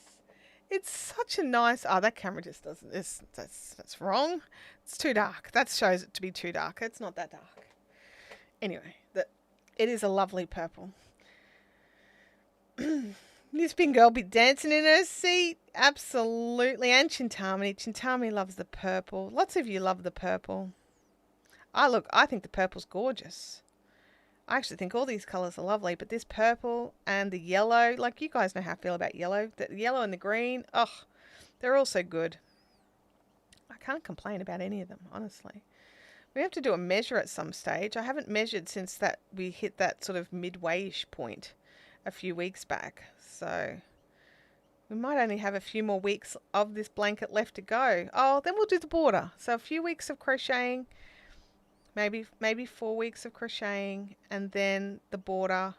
It's such a nice... Oh, that camera just doesn't... That's wrong. It's too dark. That shows it to be too dark. It's not that dark. Anyway, it is a lovely purple. Knitspin Girl be dancing in her seat. Absolutely. And Chintami. Chintami loves the purple. Lots of you love the purple. I think the purple's gorgeous. I actually think all these colours are lovely, but this purple and the yellow, like you guys know how I feel about yellow. The yellow and the green, they're all so good. I can't complain about any of them, honestly. We have to do a measure at some stage. I haven't measured since that we hit that sort of midway-ish point a few weeks back. So we might only have a few more weeks of this blanket left to go. Oh, then we'll do the border. So a few weeks of crocheting. Maybe 4 weeks of crocheting and then the border.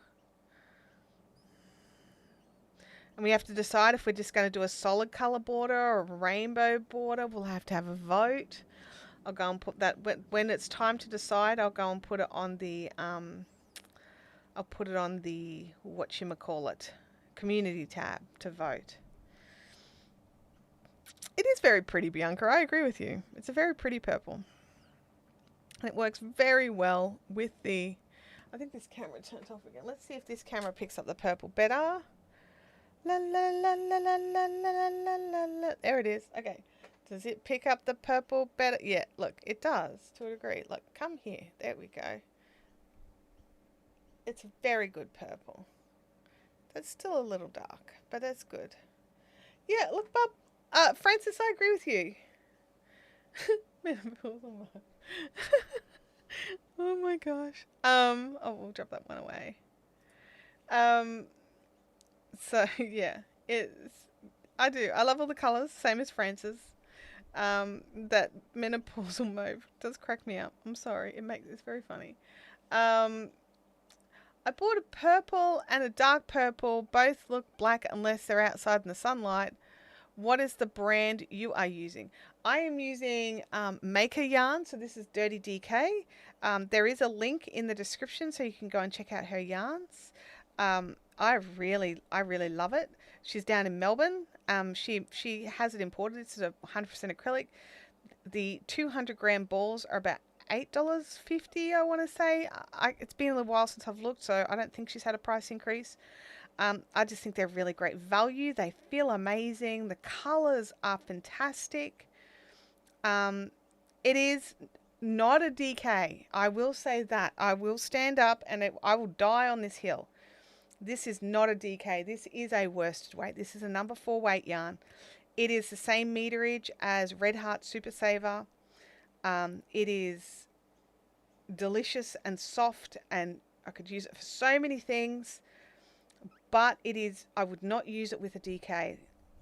And we have to decide if we're just going to do a solid colour border or a rainbow border. We'll have to have a vote. I'll go and put that when it's time to decide. I'll go and put it on the whatchamacallit, community tab to vote. It is very pretty, Bianca. I agree with you. It's a very pretty purple. It works very well with the... I think this camera turned off again. Let's see if this camera picks up the purple better. La la la la la la la la la la. There it is. Okay. Does it pick up the purple better? Yeah, look, it does to a degree. Look, come here. There we go. It's a very good purple. That's still a little dark, but that's good. Yeah, look, Bob. Francis, I agree with you. Oh my gosh. We'll drop that one away. So yeah, I love all the colours, same as Francis. That menopausal mauve does crack me up. I'm sorry, it's very funny. I bought a purple and a dark purple. Both look black unless they're outside in the sunlight. What is the brand you are using? I am using Maker Yarn, so this is Dirty DK. There is a link in the description so you can go and check out her yarns. I really love it. She's down in Melbourne. She has it imported. It's a 100% acrylic. The 200-gram balls are about $8.50, I want to say. It's been a little while since I've looked, so I don't think she's had a price increase. I just think they're really great value. They feel amazing. The colors are fantastic. It is not a DK. I will say that. I will stand up and I will die on this hill. This is not a DK. This is a worsted weight. This is a number 4 weight yarn. It is the same meterage as Red Heart Super Saver. It is delicious and soft, and I could use it for so many things. But it is, I would not use it with a DK.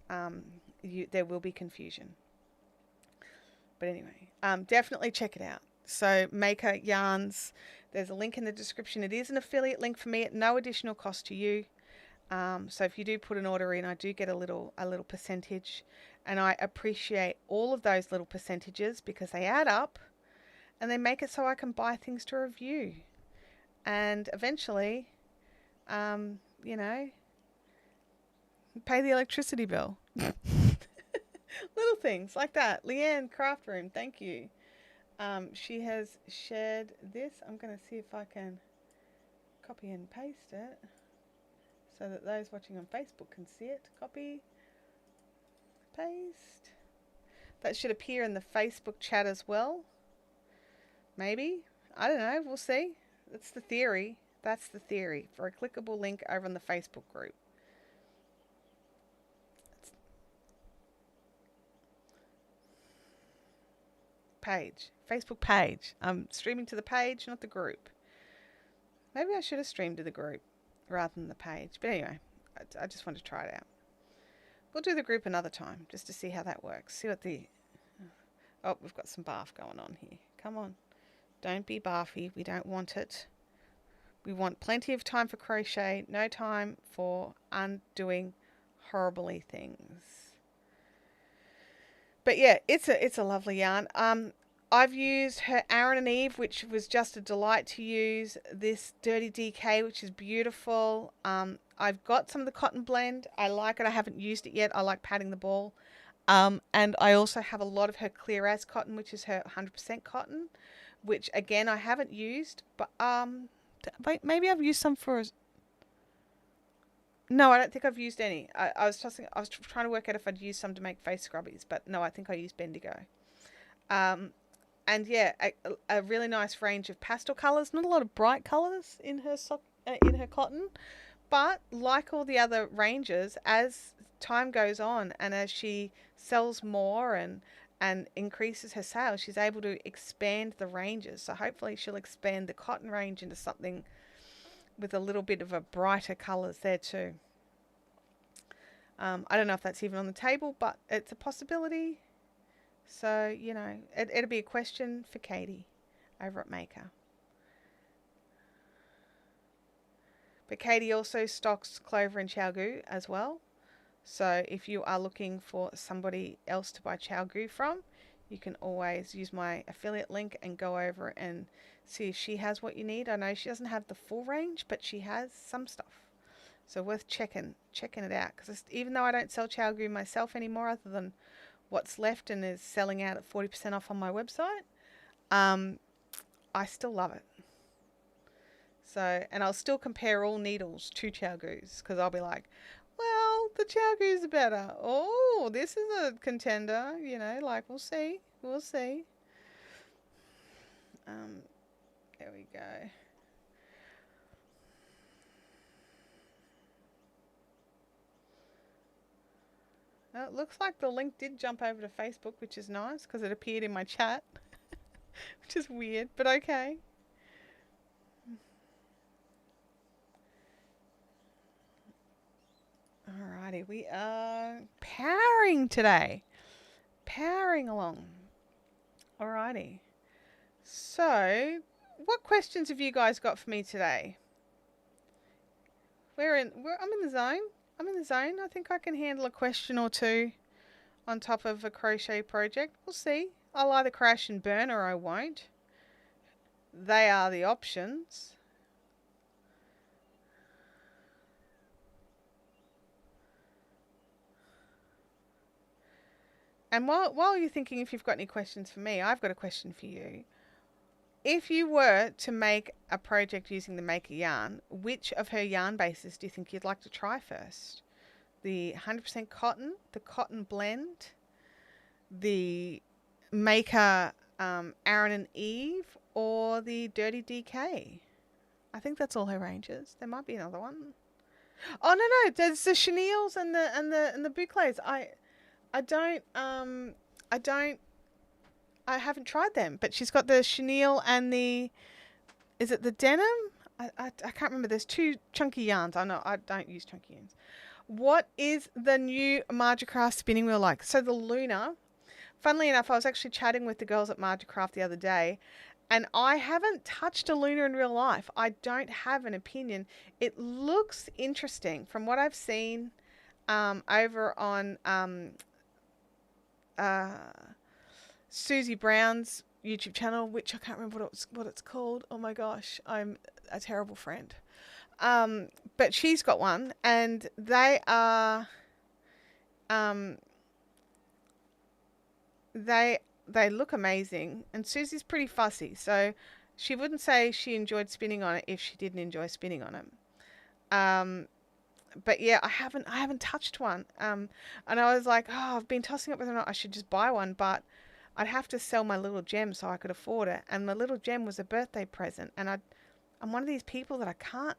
There will be confusion. But anyway, definitely check it out. So Maker Yarns, there's a link in the description. It is an affiliate link for me at no additional cost to you. So if you do put an order in, I do get a little percentage, and I appreciate all of those little percentages because they add up and they make it so I can buy things to review. And eventually, you know, pay the electricity bill. Little things like that. Leanne Craft Room, thank you. She has shared this. I'm going to see if I can copy and paste it so that those watching on Facebook can see it. Copy, paste. That should appear in the Facebook chat as well. Maybe. I don't know. We'll see. That's the theory. That's the theory for a clickable link over on the Facebook group. Page. Facebook page. I'm streaming to the page, not the group. Maybe I should have streamed to the group rather than the page. But anyway, I just wanted to try it out. We'll do the group another time just to see how that works. See what the... Oh, we've got some barf going on here. Come on. Don't be barfy. We don't want it. We want plenty of time for crochet. No time for undoing horribly things. But yeah, it's a lovely yarn. I've used her Aaron and Eve, which was just a delight to use. This Dirty DK, which is beautiful. I've got some of the cotton blend. I like it. I haven't used it yet. I like patting the ball. And I also have a lot of her Clear As cotton, which is her 100% cotton, which again I haven't used. But maybe I've used some for... No, I don't think I've used any. I was trying to work out if I'd used some to make face scrubbies, but no, I think I used Bendigo. And yeah, a really nice range of pastel colours. Not a lot of bright colours in her cotton, but like all the other ranges, as time goes on and as she sells more and increases her sales, she's able to expand the ranges. So hopefully she'll expand the cotton range into something with a little bit of a brighter colours there too. I don't know if that's even on the table, but it's a possibility. So, you know, it'll be a question for Katie over at Maker. But Katie also stocks Clover and Chiaogu as well. So if you are looking for somebody else to buy Chiaogu from, you can always use my affiliate link and go over and see if she has what you need. I know she doesn't have the full range, but she has some stuff. So worth checking it out. Because even though I don't sell Chiaogu myself anymore, other than what's left and is selling out at 40% off on my website, I still love it. So, and I'll still compare all needles to Chiaogu's, because I'll be like, well, the Chiaogu's are better. Oh, this is a contender, you know, like we'll see. We'll see. There we go. It looks like the link did jump over to Facebook, which is nice because it appeared in my chat, which is weird, but okay. Alrighty, we are powering today. Powering along. Alrighty. So, what questions have you guys got for me today? I'm in the zone. I'm in the zone. I think I can handle a question or two on top of a crochet project. We'll see. I'll either crash and burn or I won't. They are the options. And while you're thinking if you've got any questions for me, I've got a question for you. If you were to make a project using the Maker yarn, which of her yarn bases do you think you'd like to try first? The 100% cotton, the cotton blend, the Maker Aaron and Eve, or the Dirty DK? I think that's all her ranges. There might be another one. Oh no, there's the chenilles and the boucles. I haven't tried them, but she's got the chenille and is it the denim? I can't remember. There's two chunky yarns. I know I don't use chunky yarns. What is the new Margicraft spinning wheel like? So the Luna, funnily enough, I was actually chatting with the girls at Margicraft the other day, and I haven't touched a Luna in real life. I don't have an opinion. It looks interesting from what I've seen over on Susie Brown's YouTube channel, which I can't remember what it's called. Oh my gosh, I'm a terrible friend. But she's got one, and they are they look amazing. And Susie's pretty fussy, so she wouldn't say she enjoyed spinning on it if she didn't enjoy spinning on it. But yeah, I haven't touched one. And I was like, oh, I've been tossing up whether or not I should just buy one, but I'd have to sell my little gem so I could afford it. And my little gem was a birthday present. And I'm one of these people that I can't,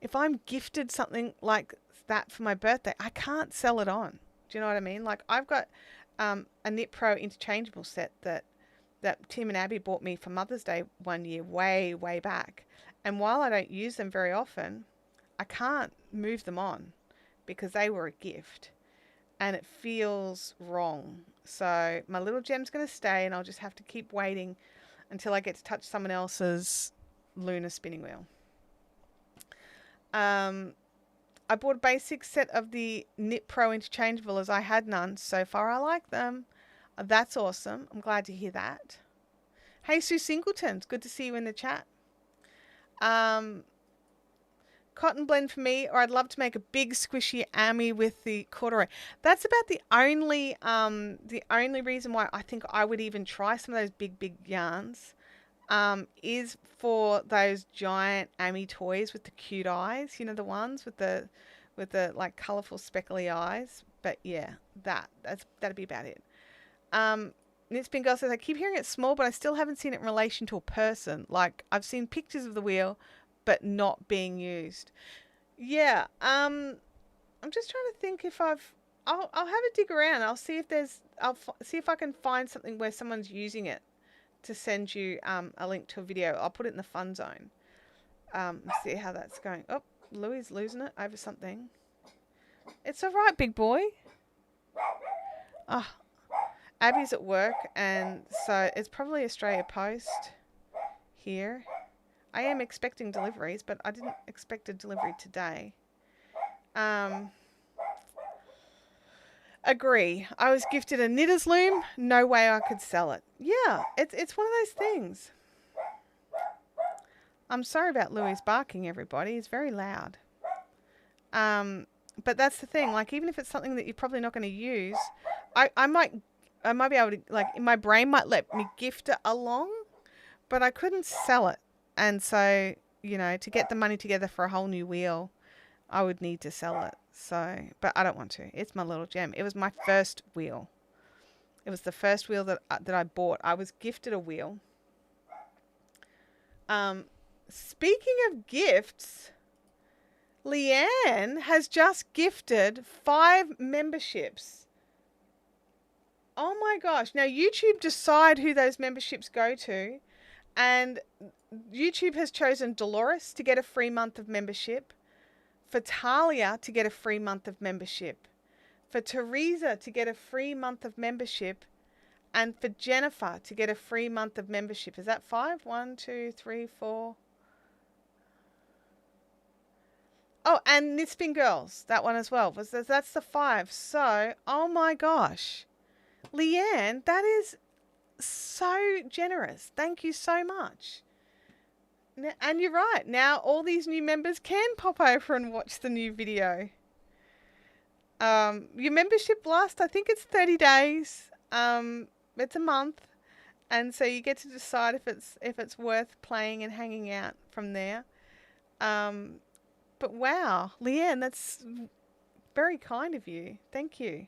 if I'm gifted something like that for my birthday, I can't sell it on. Do you know what I mean? Like I've got a Knit Pro interchangeable set that Tim and Abby bought me for Mother's Day one year, way, way back. And while I don't use them very often, I can't move them on because they were a gift. And it feels wrong. So my little gem's going to stay, and I'll just have to keep waiting until I get to touch someone else's Luna spinning wheel. I bought a basic set of the Knit Pro interchangeable as I had none. So far I like them. That's awesome. I'm glad to hear that. Hey Sue Singleton, it's good to see you in the chat. Cotton blend for me, or I'd love to make a big squishy Ami with the corduroy. That's about the only reason why I think I would even try some of those big yarns, is for those giant Ami toys with the cute eyes. You know, the ones with the like colourful speckly eyes. But yeah, that'd be about it. Knitspin Girl says, I keep hearing it's small, but I still haven't seen it in relation to a person. Like I've seen pictures of the wheel, but not being used. Yeah, I'm just trying to think if I'll have a dig around. I'll see if I can find something where someone's using it to send you a link to a video. I'll put it in the fun zone. Let's see how that's going. Oh, Louis losing it over something. It's all right, big boy. Oh, Abby's at work, and so it's probably Australia Post here. I am expecting deliveries, but I didn't expect a delivery today. Agree. I was gifted a knitter's loom. No way I could sell it. Yeah, it's one of those things. I'm sorry about Louis barking, everybody. He's very loud. But that's the thing. Like, even if it's something that you're probably not going to use, I might be able to, like, my brain might let me gift it along, but I couldn't sell it. And so, you know, to get the money together for a whole new wheel, I would need to sell it. So, but I don't want to. It's my little gem. It was my first wheel. It was the first wheel that I bought. I was gifted a wheel. Speaking of gifts, Leanne has just gifted 5 memberships. Oh my gosh. Now, YouTube decide who those memberships go to. And YouTube has chosen Dolores to get a free month of membership, for Talia to get a free month of membership, for Teresa to get a free month of membership, and for Jennifer to get a free month of membership. Is that 5? 1, 2, 3, 4. Oh, and Knitspin Girls, that one as well. That's the 5. So, oh my gosh. Leanne, that is so generous. Thank you so much. And you're right. Now all these new members can pop over and watch the new video. Your membership lasts, I think it's 30 days. It's a month. And so you get to decide if it's worth playing and hanging out from there. But wow, Leanne, that's very kind of you. Thank you.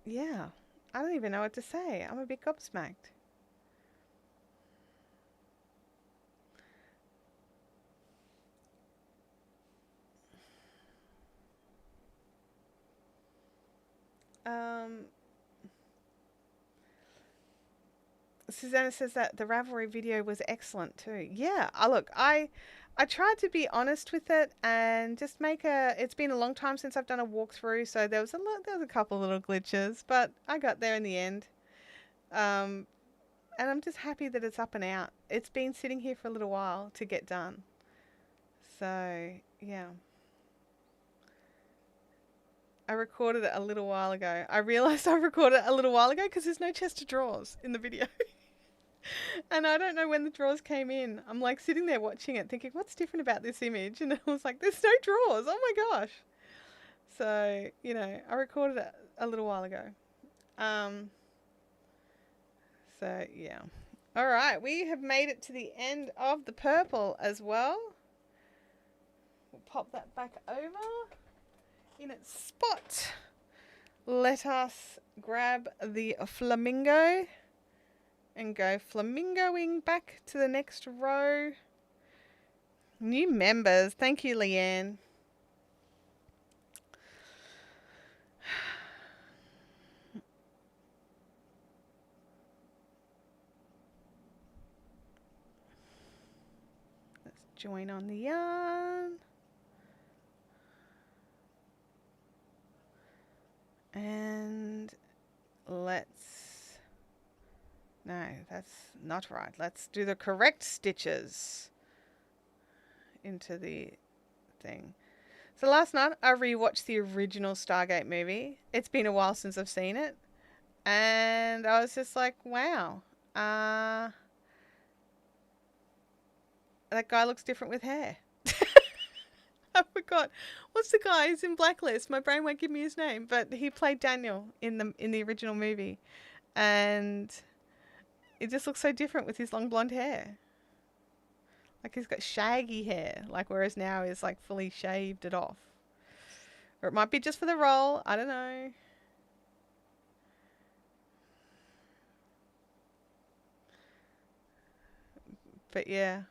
Yeah, I don't even know what to say. I'm a bit gobsmacked. Susanna says that the Ravelry video was excellent too. Yeah, I tried to be honest with it and just it's been a long time since I've done a walkthrough, so there was a couple little glitches, but I got there in the end. And I'm just happy that it's up and out. It's been sitting here for a little while to get done. So, yeah. I recorded it a little while ago. I realised I recorded it a little while ago because there's no chest of drawers in the video. And I don't know when the drawers came in. I'm like sitting there watching it thinking, what's different about this image? And I was like, there's no drawers. Oh my gosh. So, I recorded it a little while ago. So, yeah. All right. We have made it to the end of the purple as well. We'll pop that back over in its spot. Let us grab the flamingo and go flamingoing back to the next row. New members. Thank you, Leanne. Let's join on the yarn. And no, that's not right. Let's do the correct stitches into the thing. So last night I rewatched the original Stargate movie. It's been a while since I've seen it. And I was just like, wow. That guy looks different with hair. I forgot. What's the guy? He's in Blacklist. My brain won't give me his name, but he played Daniel in the original movie, and it just looks so different with his long blonde hair. Like he's got shaggy hair, whereas now he's fully shaved it off. Or it might be just for the role. I don't know. But yeah.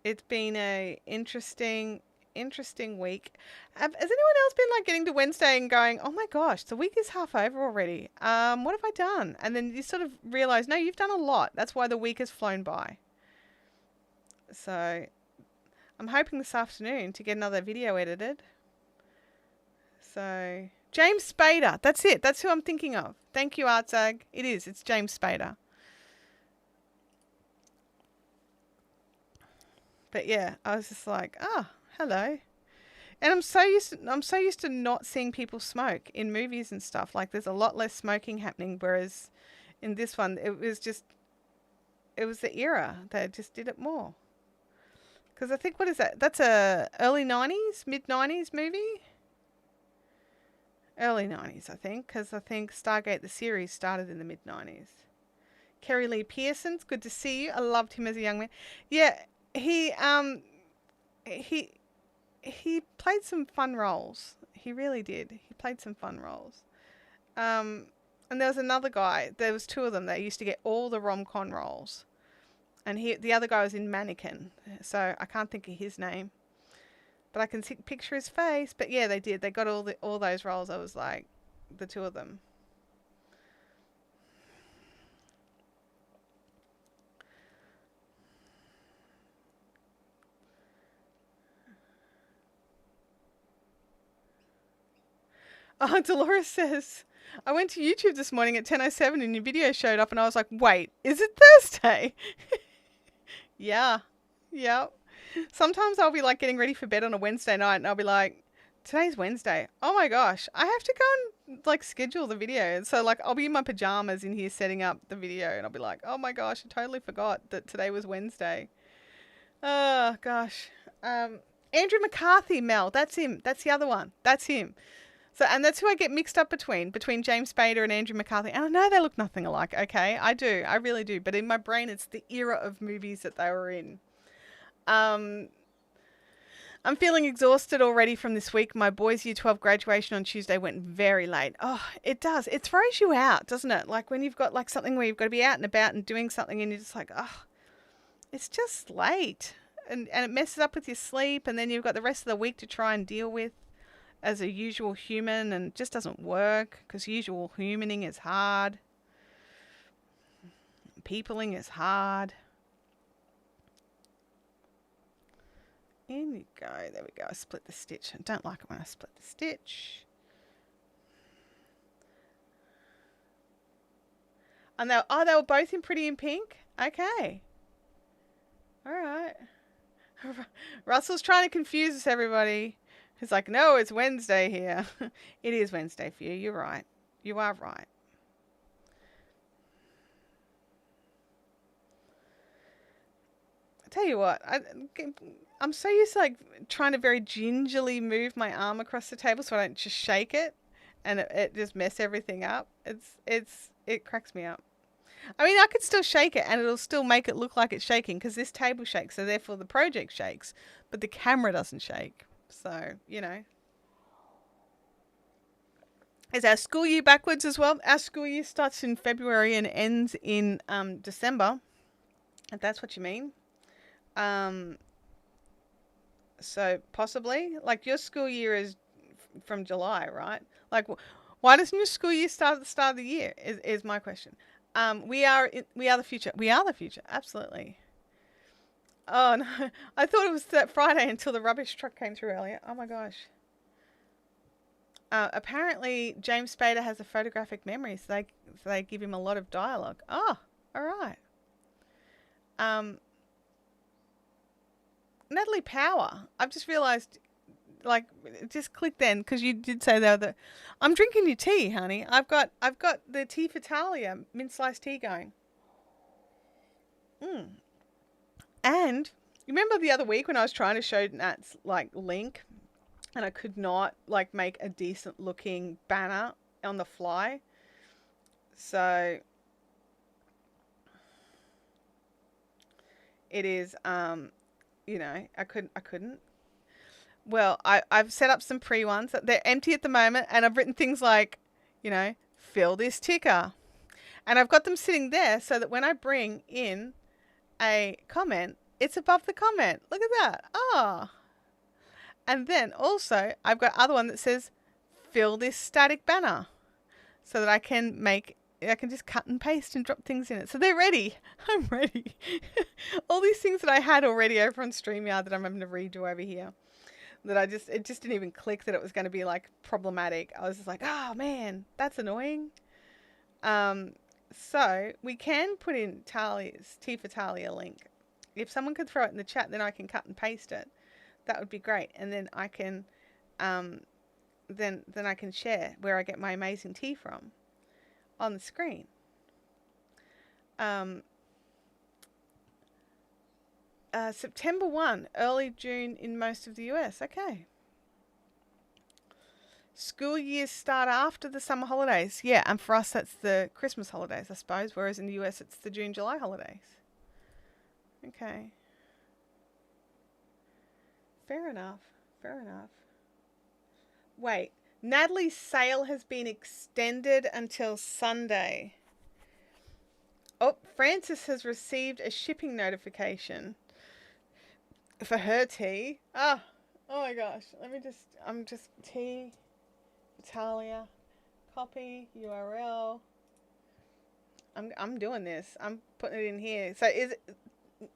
It's been a interesting week. Has anyone else been getting to Wednesday and going, oh my gosh, the week is half over already. What have I done? And then you sort of realize, no, you've done a lot. That's why the week has flown by. So I'm hoping this afternoon to get another video edited. So James Spader. That's it. That's who I'm thinking of. Thank you, Artzag. It's James Spader. But yeah, I was just like, hello. And I'm so used to not seeing people smoke in movies and stuff. There's a lot less smoking happening, whereas in this one it was the era that just did it more. Because I think, what is that? That's a early 90s, mid 90s movie? Early 90s, I think, because I think Stargate the series started in the mid 90s. Kerry Lee Pearson's good to see you. I loved him as a young man. Yeah. He played some fun roles. He really did. He played some fun roles. And there was another guy. There was two of them that used to get all the rom-com roles. And the other guy was in Mannequin. So I can't think of his name. But I can picture his face. But yeah, they did. They got all those roles. I was like, the two of them. Oh, Dolores says, I went to YouTube this morning at 10:07 and your video showed up and I was like, wait, is it Thursday? Yeah. Sometimes I'll be getting ready for bed on a Wednesday night and I'll be like, today's Wednesday. Oh my gosh, I have to go and schedule the video. And so I'll be in my pajamas in here setting up the video and I'll be like, oh my gosh, I totally forgot that today was Wednesday. Oh gosh. Andrew McCarthy, Mel. That's him. That's the other one. That's him. So, and that's who I get mixed up between James Spader and Andrew McCarthy. And I know they look nothing alike. Okay, I do. I really do. But in my brain, it's the era of movies that they were in. Um, I'm feeling exhausted already from this week. My boys' Year 12 graduation on Tuesday went very late. Oh, it does. It throws you out, doesn't it? Like when you've got like something where you've got to be out and about and doing something and you're just like, oh, it's just late. And it messes up with your sleep. And then you've got the rest of the week to try and deal with as a usual human, and it just doesn't work because usual humaning is hard. Peopling is hard. In you go. There we go. I split the stitch. I don't like it when I split the stitch. And they were both in Pretty in Pink? Okay. All right. Russell's trying to confuse us, everybody. He's like, no, it's Wednesday here. It is Wednesday for you. You're right. You are right. I tell you what, I'm so used to like trying to very gingerly move my arm across the table so I don't just shake it and it just mess everything up. It cracks me up. I mean, I could still shake it and it'll still make it look like it's shaking because this table shakes, so therefore the project shakes, but the camera doesn't shake. So, you know. Is our school year backwards as well? Our school year starts in February and ends in December, if that's what you mean. So possibly, like your school year is from July, right? Like, why doesn't your school year start at the start of the year? Is my question. We are the future. We are the future. Absolutely. Oh no, I thought it was that Friday until the rubbish truck came through earlier. Oh my gosh. Apparently, James Spader has a photographic memory, so they give him a lot of dialogue. Oh, all right. Natalie Power. I've just realised, like, just click then because you did say that. I'm drinking your tea, honey. I've got the tea for Talia, mint sliced tea going. And you remember the other week when I was trying to show Nat's like link, and I could not like make a decent looking banner on the fly. So it is you know, I couldn't. Well, I've set up some pre ones. They're empty at the moment, and I've written things like, you know, fill this ticker. And I've got them sitting there so that when I bring in a comment, it's above the comment. Look at that. Ah. And then also, I've got other one that says, fill this static banner so that I can just cut and paste and drop things in it. So they're ready. I'm ready. All these things that I had already over on StreamYard that I'm having to redo over here. That it just didn't even click that it was going to be like problematic. I was just like, oh man, that's annoying. So we can put in Talia's Tea for Talia link. If someone could throw it in the chat, then I can cut and paste it. That would be great. And then I can, then I can share where I get my amazing tea from on the screen. September 1, early June in most of the US. Okay. School years start after the summer holidays. Yeah, and for us that's the Christmas holidays, I suppose, whereas in the US it's the June, July holidays. Okay. Fair enough. Fair enough. Wait, Natalie's sale has been extended until Sunday. Oh, Frances has received a shipping notification for her tea. Oh my gosh. I'm just tea, Italia, copy, URL. I'm doing this. I'm putting it in here. So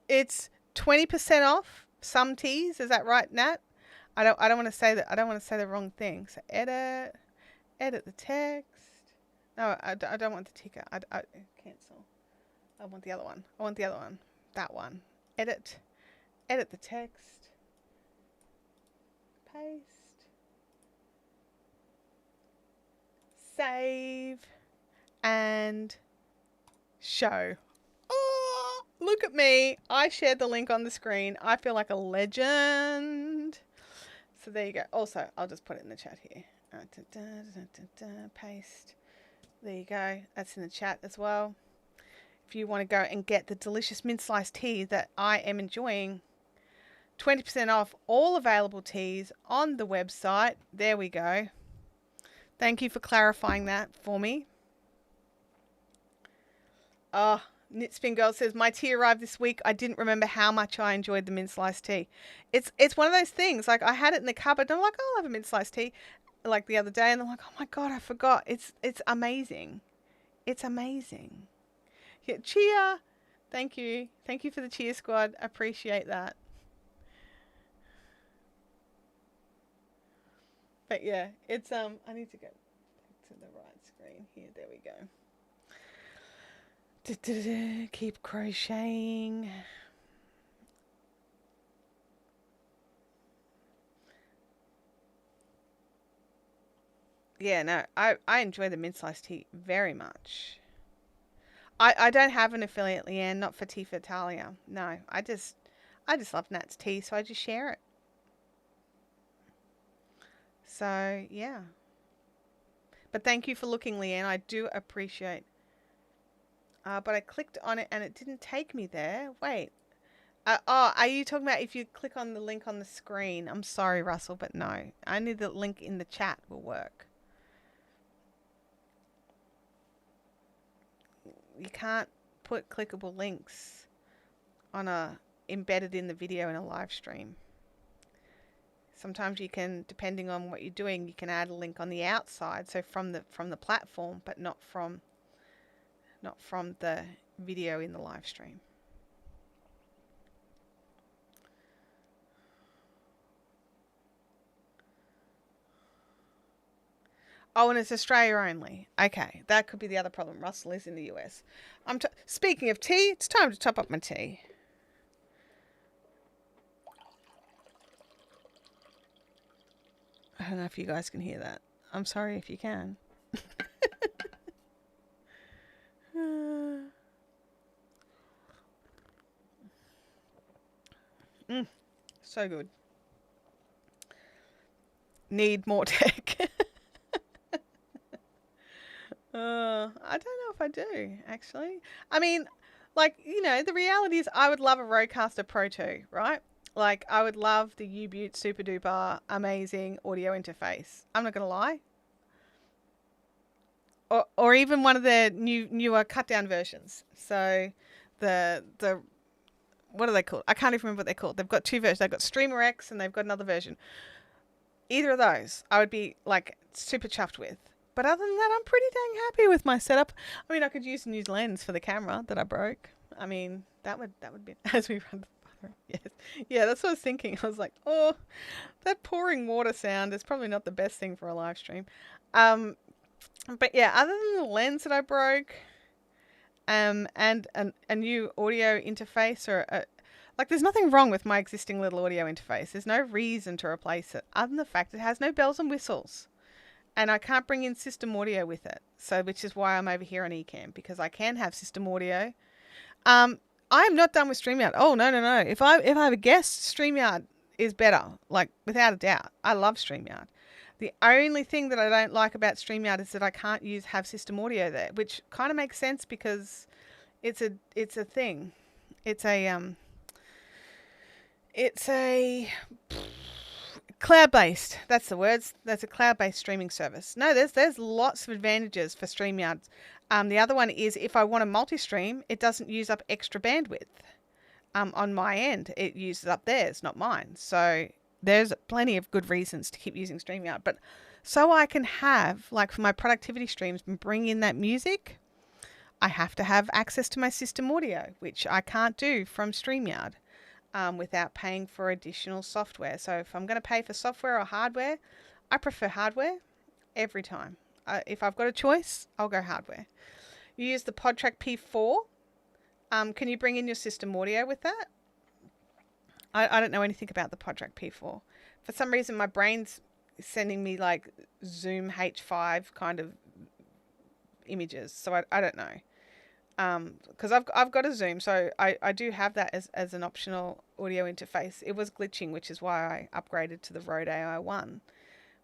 it's 20% off some teas. Is that right, Nat? I don't want to say that. I don't want to say the wrong thing. So edit the text. No, I don't want the ticker. I cancel. I want the other one. That one. Edit the text. Paste. Save. And show. Oh, Look at me. I shared the link on the screen. I feel like a legend. So there you go. Also, I'll just put it in the chat here. Paste. There you go. That's in the chat as well. If you want to go and get the delicious mint sliced tea that I am enjoying, 20% off all available teas on the website. There we go. Thank you for clarifying that for me. Oh, Knit Spin Girl says, my tea arrived this week. I didn't remember how much I enjoyed the mint sliced tea. It's one of those things. Like, I had it in the cupboard. And I'm like, oh, I'll have a mint sliced tea. Like the other day. And I'm like, oh my God, I forgot. It's amazing. It's amazing. Yeah, cheer. Thank you. Thank you for the cheer squad. Appreciate that. But yeah, it's I need to go back to the right screen here. There we go. Keep crocheting. Yeah, no, I enjoy the mint sliced tea very much. I don't have an affiliate, Leanne, not for Tea for Italia. No, I just love Nat's tea, so I just share it. So yeah. But thank you for looking, Leanne. I do appreciate. But I clicked on it and it didn't take me there. Wait. Oh, are you talking about if you click on the link on the screen? I'm sorry, Russell, but no. Only the link in the chat will work. You can't put clickable links on embedded in the video in a live stream. Sometimes you can, depending on what you're doing, you can add a link on the outside, so from the platform, but not from the video in the live stream. Oh, and it's Australia only. Okay, that could be the other problem. Russell is in the US. Speaking of tea, it's time to top up my tea. I don't know if you guys can hear that. I'm sorry if you can. So good. Need more tech. I don't know if I do, actually. I mean, like, the reality is I would love a Rodecaster Pro 2, right? Like, I would love the U-Butte super duper amazing audio interface. I'm not going to lie. Or even one of the newer cut down versions. So the what are they called? I can't even remember what they're called. They've got two versions. They've got Streamer X and they've got another version. Either of those I would be like super chuffed with. But other than that, I'm pretty dang happy with my setup. I mean, I could use a new lens for the camera that I broke. I mean, that would be as we run the bathroom. Yes. Yeah, that's what I was thinking. I was like, oh, that pouring water sound is probably not the best thing for a live stream. But yeah, other than the lens that I broke, and a new audio interface like there's nothing wrong with my existing little audio interface. There's no reason to replace it other than the fact it has no bells and whistles. And I can't bring in system audio with it. So, which is why I'm over here on Ecamm, because I can have system audio. I am not done with StreamYard. Oh, no. If I have a guest, StreamYard is better, like without a doubt. I love StreamYard. The only thing that I don't like about StreamYard is that I can't have system audio there, which kind of makes sense because it's a thing. It's a cloud-based. That's the words. That's a cloud-based streaming service. No, there's lots of advantages for StreamYard. The other one is if I want to multi-stream, it doesn't use up extra bandwidth. On my end, it uses up theirs, not mine. So there's plenty of good reasons to keep using StreamYard. But so I can have, like for my productivity streams, and bring in that music, I have to have access to my system audio, which I can't do from StreamYard. Without paying for additional software. So if I'm going to pay for software or hardware, I prefer hardware every time. If I've got a choice, I'll go hardware. You use the PodTrack P4. Can you bring in your system audio with that? I don't know anything about the PodTrack P4. For some reason, my brain's sending me like Zoom H5 kind of images. So I don't know. because I've got a Zoom, so I do have that as an optional audio interface. It was glitching, which is why I upgraded to the Rode AI1,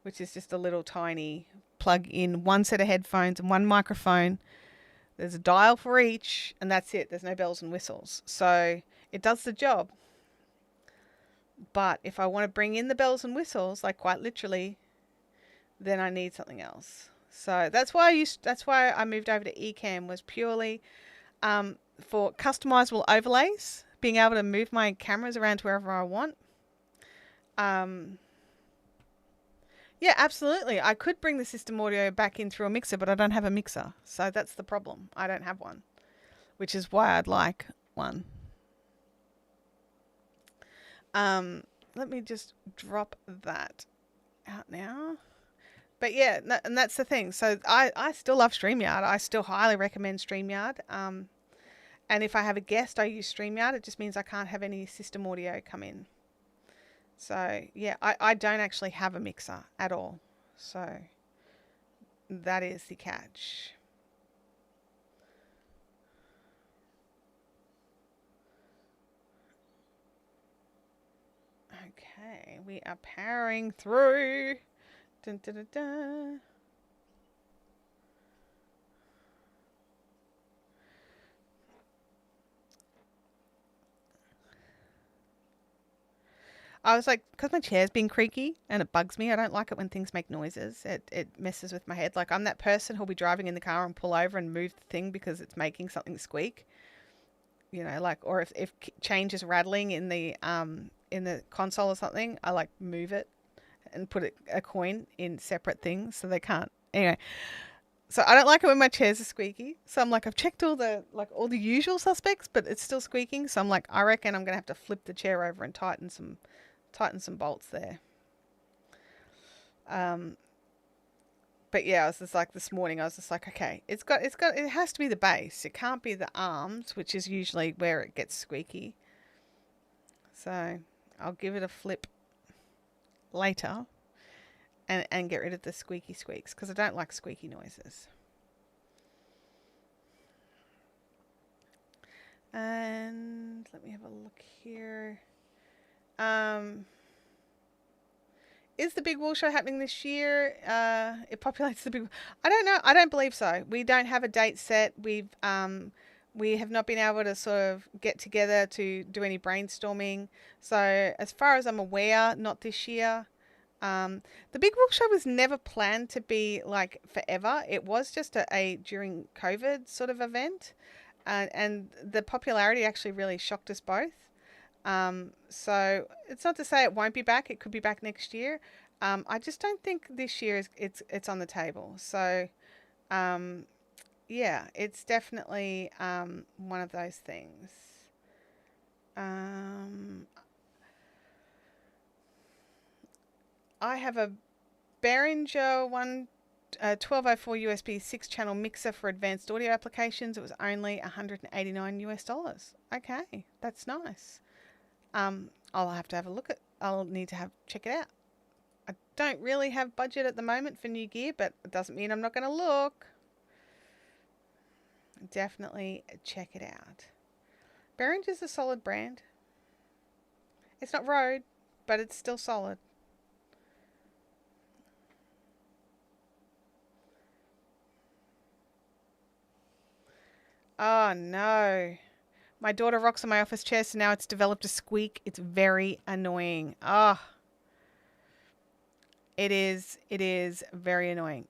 which is just a little tiny plug in, one set of headphones and one microphone. There's a dial for each, and that's it. There's no bells and whistles. So it does the job. But if I want to bring in the bells and whistles, like quite literally, then I need something else. So that's why I moved over to Ecamm, was purely for customizable overlays, being able to move my cameras around to wherever I want. Yeah, absolutely. I could bring the system audio back in through a mixer, but I don't have a mixer. So that's the problem. I don't have one, which is why I'd like one. Let me just drop that out now. But yeah, and that's the thing. So I still love StreamYard. I still highly recommend StreamYard. And if I have a guest, I use StreamYard. It just means I can't have any system audio come in. So yeah, I don't actually have a mixer at all. So that is the catch. Okay, we are powering through. Dun, dun, dun, dun. I was like, because my chair's been creaky and it bugs me. I don't like it when things make noises. It messes with my head. Like, I'm that person who'll be driving in the car and pull over and move the thing because it's making something squeak. You know, like, or if change is rattling in the console or something, I like move it and put a coin in separate things so they can't. Anyway, so I don't like it when my chairs are squeaky. So I'm like, I've checked all the usual suspects, but it's still squeaking. So I'm like, I reckon I'm gonna have to flip the chair over and tighten some bolts there. But yeah, I was just like, this morning, I was just like, okay, it has to be the base. It can't be the arms, which is usually where it gets squeaky. So I'll give it a flip later and get rid of the squeaky squeaks because I don't like squeaky noises. And let me have a look here. Is the big wool show happening this year? It populates the big. I don't know. I don't believe so. We don't have a date set. We have not been able to sort of get together to do any brainstorming. So as far as I'm aware, not this year. The big wool show was never planned to be like forever. It was just a during COVID sort of event, and the popularity actually really shocked us both. So it's not to say it won't be back. It could be back next year. I just don't think this year it's on the table. So, yeah, it's definitely one of those things. I have a Behringer 1204 USB 6-channel mixer for advanced audio applications. It was only $189 US. Okay, that's nice. I'll have to have a look at. I'll need to check it out. I don't really have budget at the moment for new gear, but it doesn't mean I'm not going to look. Definitely check it out. Behringer's a solid brand. It's not Rode, but it's still solid. Oh no. My daughter rocks on my office chair, so now it's developed a squeak. It's very annoying. Oh, it is very annoying.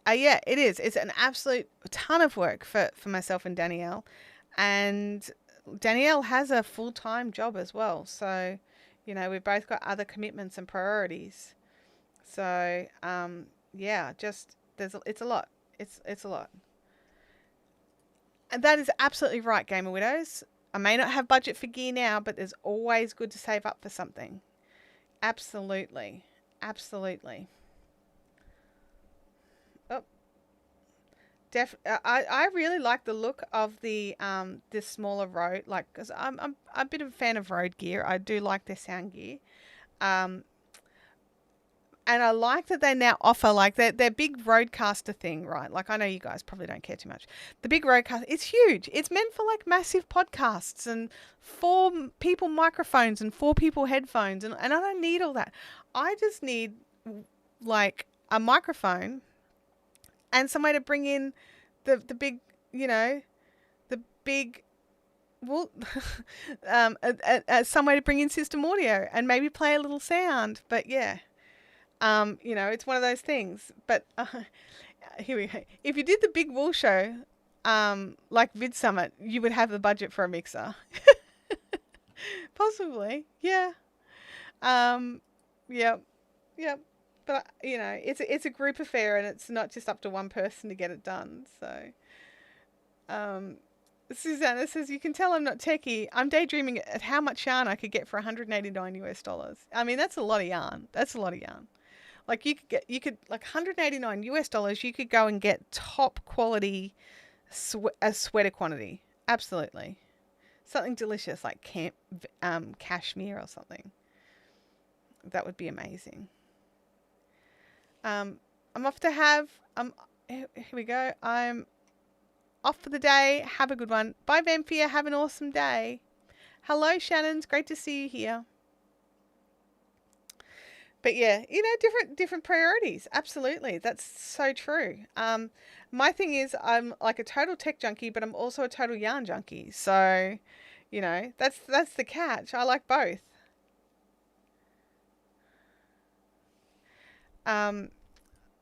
Yeah, it is. It's an absolute ton of work for myself and Danielle. And Danielle has a full-time job as well. So, we've both got other commitments and priorities. So, yeah, it's a lot. It's a lot. And that is absolutely right, Gamer Widows. I may not have budget for gear now, but it's always good to save up for something. Absolutely. Absolutely. Oh, I really like the look of the this smaller Rode, like, because I'm a bit of a fan of Rode gear. I do like their sound gear. And I like that they now offer like their big roadcaster thing, right? Like I know you guys probably don't care too much. The big roadcaster, it's huge. It's meant for like massive podcasts and 4 people microphones and 4 people headphones. And I don't need all that. I just need like a microphone and some way to bring in the big, you know, the big, well, some way to bring in system audio and maybe play a little sound. But yeah. You know, it's one of those things. But here we go. If you did the big wool show, like Vid Summit, you would have the budget for a mixer. Possibly, yeah. Yep, yep. But you know, it's a group affair, and it's not just up to one person to get it done. So, Susanna says, you can tell I'm not techie. I'm daydreaming at how much yarn I could get for $189 US. I mean, that's a lot of yarn. Like you could like $189 US, you could go and get top quality a sweater quantity. Absolutely. Something delicious like cashmere or something. That would be amazing. I'm off to have, here we go. I'm off for the day. Have a good one. Bye, Vampire. Have an awesome day. Hello, Shannon. It's great to see you here. But yeah, you know, different priorities. Absolutely. That's so true. My thing is I'm like a total tech junkie, but I'm also a total yarn junkie. So, you know, that's the catch. I like both.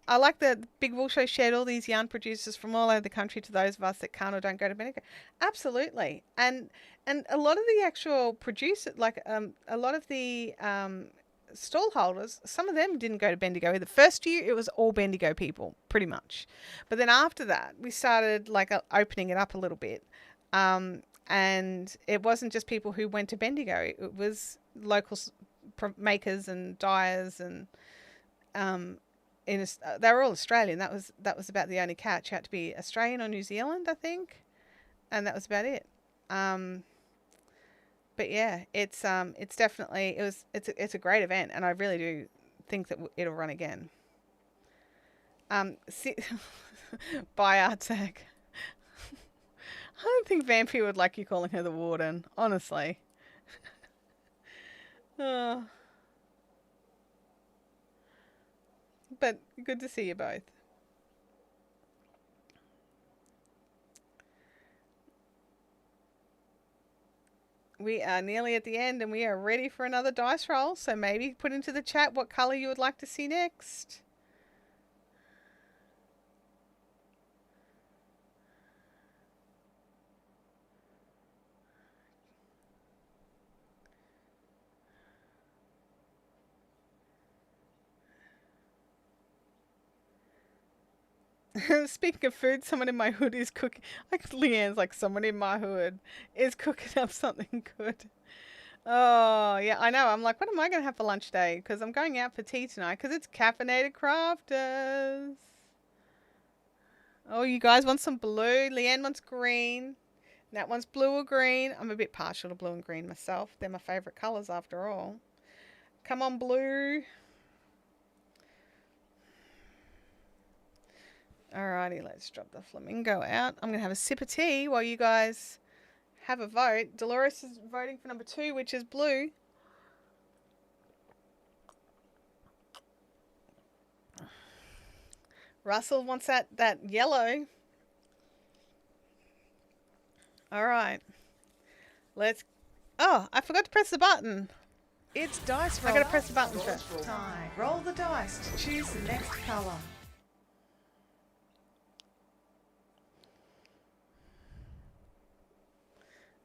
I like that Big Wool Show shared all these yarn producers from all over the country to those of us that can't or don't go to Bendigo. Absolutely. And a lot of the actual producers, like a lot of the stall holders, some of them didn't go to Bendigo. The first year it was all Bendigo people, pretty much. But then after that, we started like opening it up a little bit. And it wasn't just people who went to Bendigo. It was local makers and dyers and they were all Australian. That was about the only catch. You had to be Australian or New Zealand, I think, and that was about it. But yeah, it's definitely it's a great event, and I really do think that it'll run again. Bye, Artag. I don't think Vampy would like you calling her the warden, honestly. Oh. But good to see you both. We are nearly at the end and we are ready for another dice roll. So maybe put into the chat what colour you would like to see next. Speaking of food, someone in my hood is cooking. Like Leanne's like, someone in my hood is cooking up something good. Oh, yeah, I know. I'm like, what am I going to have for lunch today? Because I'm going out for tea tonight because it's Caffeinated Crafters. Oh, you guys want some blue? Leanne wants green. That one's blue or green. I'm a bit partial to blue and green myself. They're my favourite colours after all. Come on, blue. Alrighty, let's drop the Flamingo out. I'm going to have a sip of tea while you guys have a vote. Dolores is voting for number 2, which is blue. Russell wants that yellow. Alright. Let's... Oh, I forgot to press the button. It's dice roll. I got to press the button first. Time. Roll the dice to choose the next colour.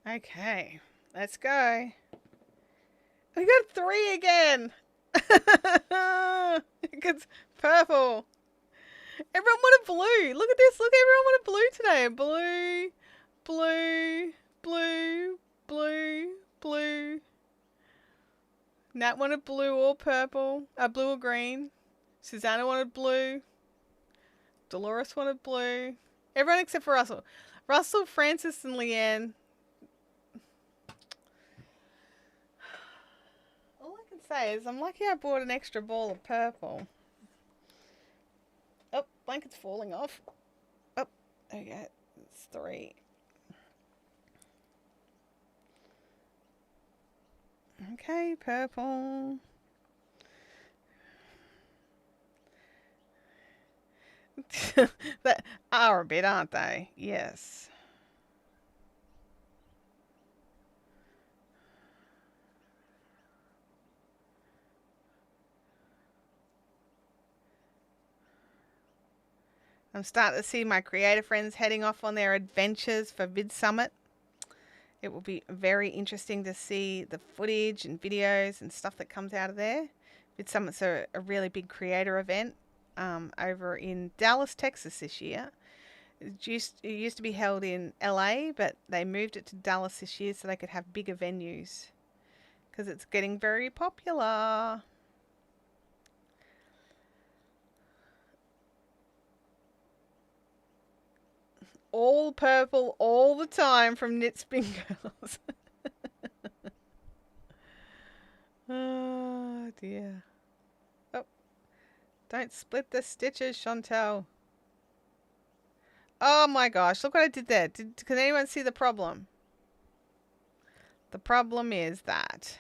Okay, let's go. We got 3 again. It's purple. Everyone wanted blue. Look at this. Look, everyone wanted blue today. Blue, blue, blue, blue, blue. Nat wanted blue or purple. Blue or green. Susanna wanted blue. Dolores wanted blue. Everyone except for Russell. Russell, Francis, and Leanne. say is I'm lucky I bought an extra ball of purple. Oh, blanket's falling off. Oh, there you go. It's 3. Okay, purple. They are a bit, aren't they? Yes. I'm starting to see my creator friends heading off on their adventures for Vid Summit. It will be very interesting to see the footage and videos and stuff that comes out of there. Vid Summit's a really big creator event over in Dallas, Texas this year. It used to be held in LA, but they moved it to Dallas this year so they could have bigger venues because it's getting very popular. All purple all the time from Knit Spin Girls. Oh dear. Oh, don't split the stitches, Chantelle. Oh my gosh, look what I did there. Can anyone see the problem? The problem is that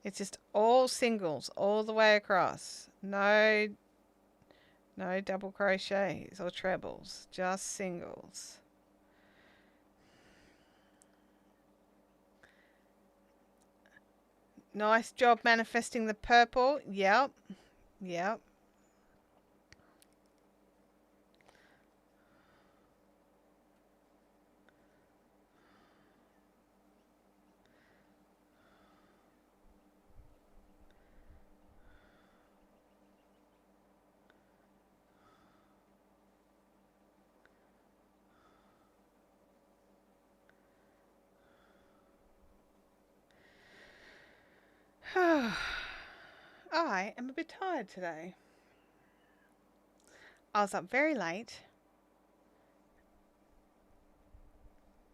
it's just all singles all the way across. No double crochets or trebles, just singles. Nice job manifesting the purple. Yep. Yep. I am a bit tired today. I was up very late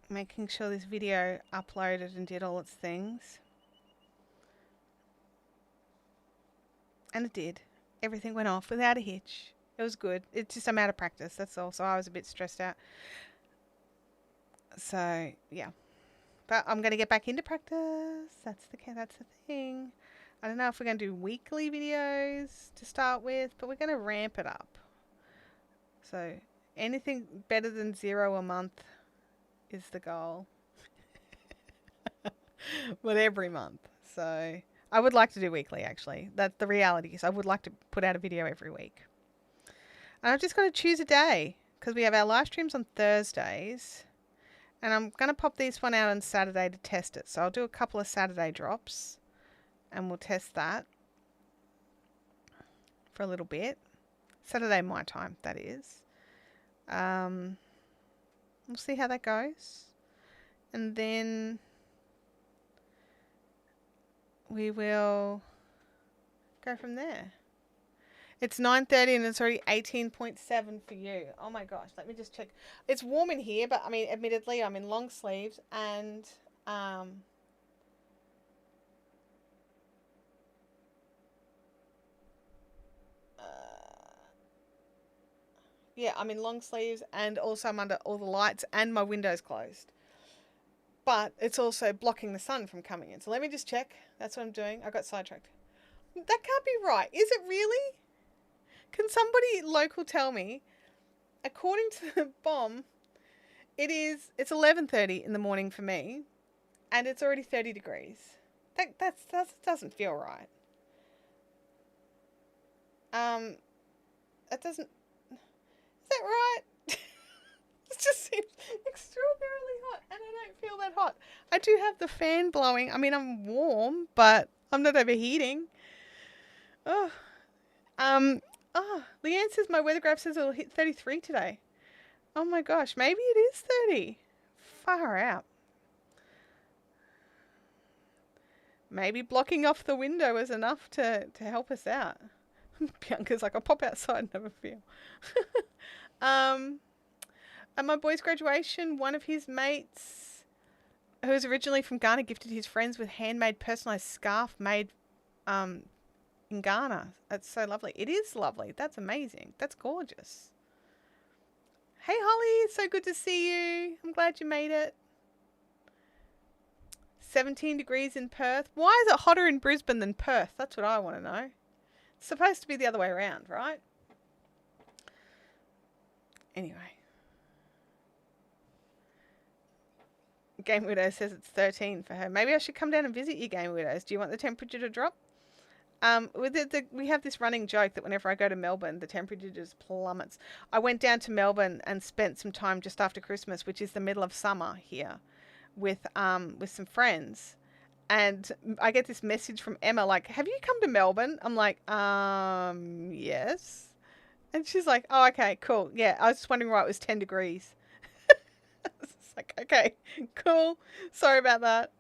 making sure this video uploaded and did all its things. And it did. Everything went off without a hitch. It was good. It's just I'm out of practice, that's all. So I was a bit stressed out. So, yeah. But I'm going to get back into practice. That's the thing. I don't know if we're going to do weekly videos to start with, but we're going to ramp it up. So anything better than 0 a month is the goal. But every month. So I would like to do weekly, actually. That's the reality. Is I would like to put out a video every week. And I've just got to choose a day because we have our live streams on Thursdays. And I'm going to pop this one out on Saturday to test it. So I'll do a couple of Saturday drops and we'll test that for a little bit. Saturday my time, that is. We'll see how that goes. And then we will go from there. It's 9:30 and it's already 18.7 for you. Oh my gosh, let me just check. It's warm in here, but I mean, admittedly, I'm in long sleeves and yeah, I'm in long sleeves and also I'm under all the lights and my window's closed. But it's also blocking the sun from coming in. So let me just check. That's what I'm doing. I got sidetracked. That can't be right. Is it really? Can somebody local tell me? According to the bomb, it's 11:30 in the morning for me, and it's already 30 degrees. That doesn't feel right. That doesn't. Is that right? It just seems extraordinarily hot, and I don't feel that hot. I do have the fan blowing. I mean, I'm warm, but I'm not overheating. Oh. Leanne says my weather graph says it'll hit 33 today. Oh my gosh, maybe it is 30. Far out. Maybe blocking off the window is enough to help us out. Bianca's like, I'll pop outside and have a feel. At my boy's graduation, one of his mates who's originally from Ghana, gifted his friends with handmade personalized scarf made in Ghana. That's so lovely. It is lovely. That's amazing. That's gorgeous. Hey, Holly. It's so good to see you. I'm glad you made it. 17 degrees in Perth. Why is it hotter in Brisbane than Perth? That's what I want to know. It's supposed to be the other way around, right? Anyway. Game Widow says it's 13 for her. Maybe I should come down and visit you, Game Widows. Do you want the temperature to drop? We have this running joke that whenever I go to Melbourne, the temperature just plummets. I went down to Melbourne and spent some time just after Christmas, which is the middle of summer here, with some friends. And I get this message from Emma, like, have you come to Melbourne? I'm like, yes. And she's like, oh, okay, cool. Yeah, I was just wondering why it was 10 degrees. It's like, okay, cool. Sorry about that.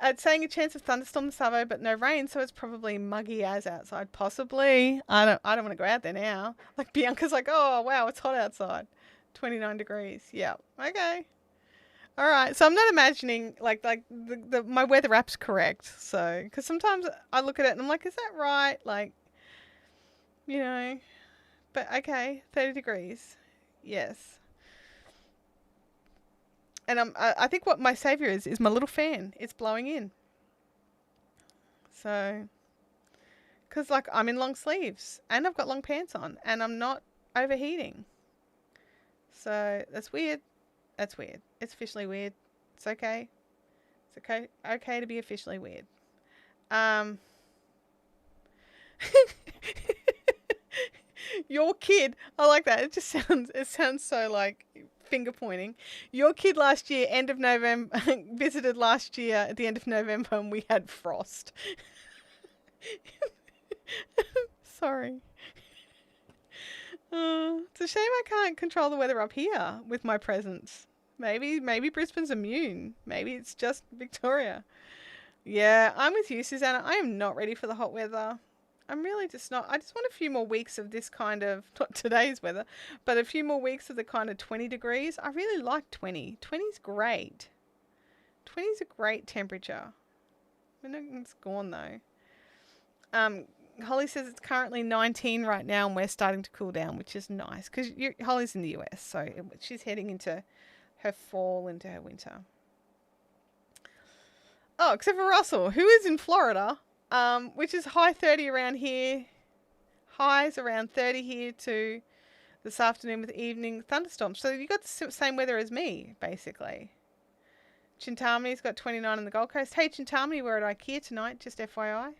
It's saying a chance of thunderstorm this Savo, but no rain, so it's probably muggy as outside. Possibly. I don't want to go out there now. Like Bianca's like, oh wow, it's hot outside. 29 degrees. Yeah. Okay. All right. So I'm not imagining like my weather app's correct. So because sometimes I look at it and I'm like, is that right? Like, you know. But okay, 30 degrees. Yes. And I think what my savior is my little fan. It's blowing in. So, because like I'm in long sleeves and I've got long pants on and I'm not overheating. So that's weird. That's weird. It's officially weird. It's okay. It's okay. Okay to be officially weird. Your kid. I like that. It sounds so like finger pointing. Your kid last year, end of November, visited last year at the end of November and we had frost. Sorry. It's a shame I can't control the weather up here with my presence. Maybe Brisbane's immune. Maybe it's just Victoria. Yeah, I'm with you, Susanna. I am not ready for the hot weather. I'm really just not. I just want a few more weeks of this kind of, not today's weather, but a few more weeks of the kind of 20 degrees. I really like 20. 20's great. 20's a great temperature. I mean, it's gone though. Holly says it's currently 19 right now and we're starting to cool down, which is nice because Holly's in the US, so she's heading into her fall, into her winter. Oh, except for Russell, who is in Florida. Which is high 30 around here. Highs around 30 here to this afternoon with evening thunderstorms. So you got the same weather as me, basically. Chintamani's got 29 on the Gold Coast. Hey, Chintamani, we're at IKEA tonight, just FYI.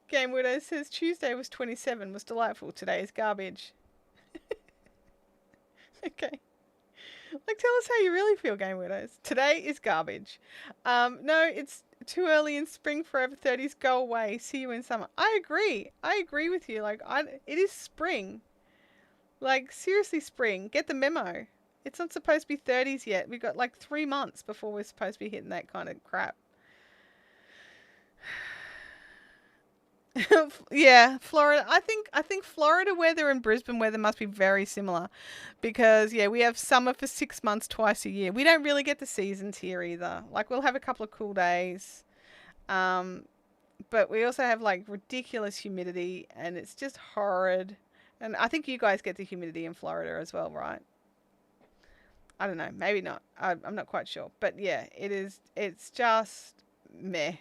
Game Widow says Tuesday was 27, was delightful. Today is garbage. Okay. Like, tell us how you really feel, Game Widows. Today is garbage. No, it's too early in spring. Forever 30s, go away. See you in summer. I agree. I agree with you. Like, it is spring. Like, seriously, spring. Get the memo. It's not supposed to be 30s yet. We've got like 3 months before we're supposed to be hitting that kind of crap. Yeah, Florida. I think Florida weather and Brisbane weather must be very similar because, yeah, we have summer for 6 months twice a year. We don't really get the seasons here either. Like, we'll have a couple of cool days. But we also have, like, ridiculous humidity and it's just horrid. And I think you guys get the humidity in Florida as well, right? I don't know. Maybe not. I'm not quite sure. But, yeah, it's just meh.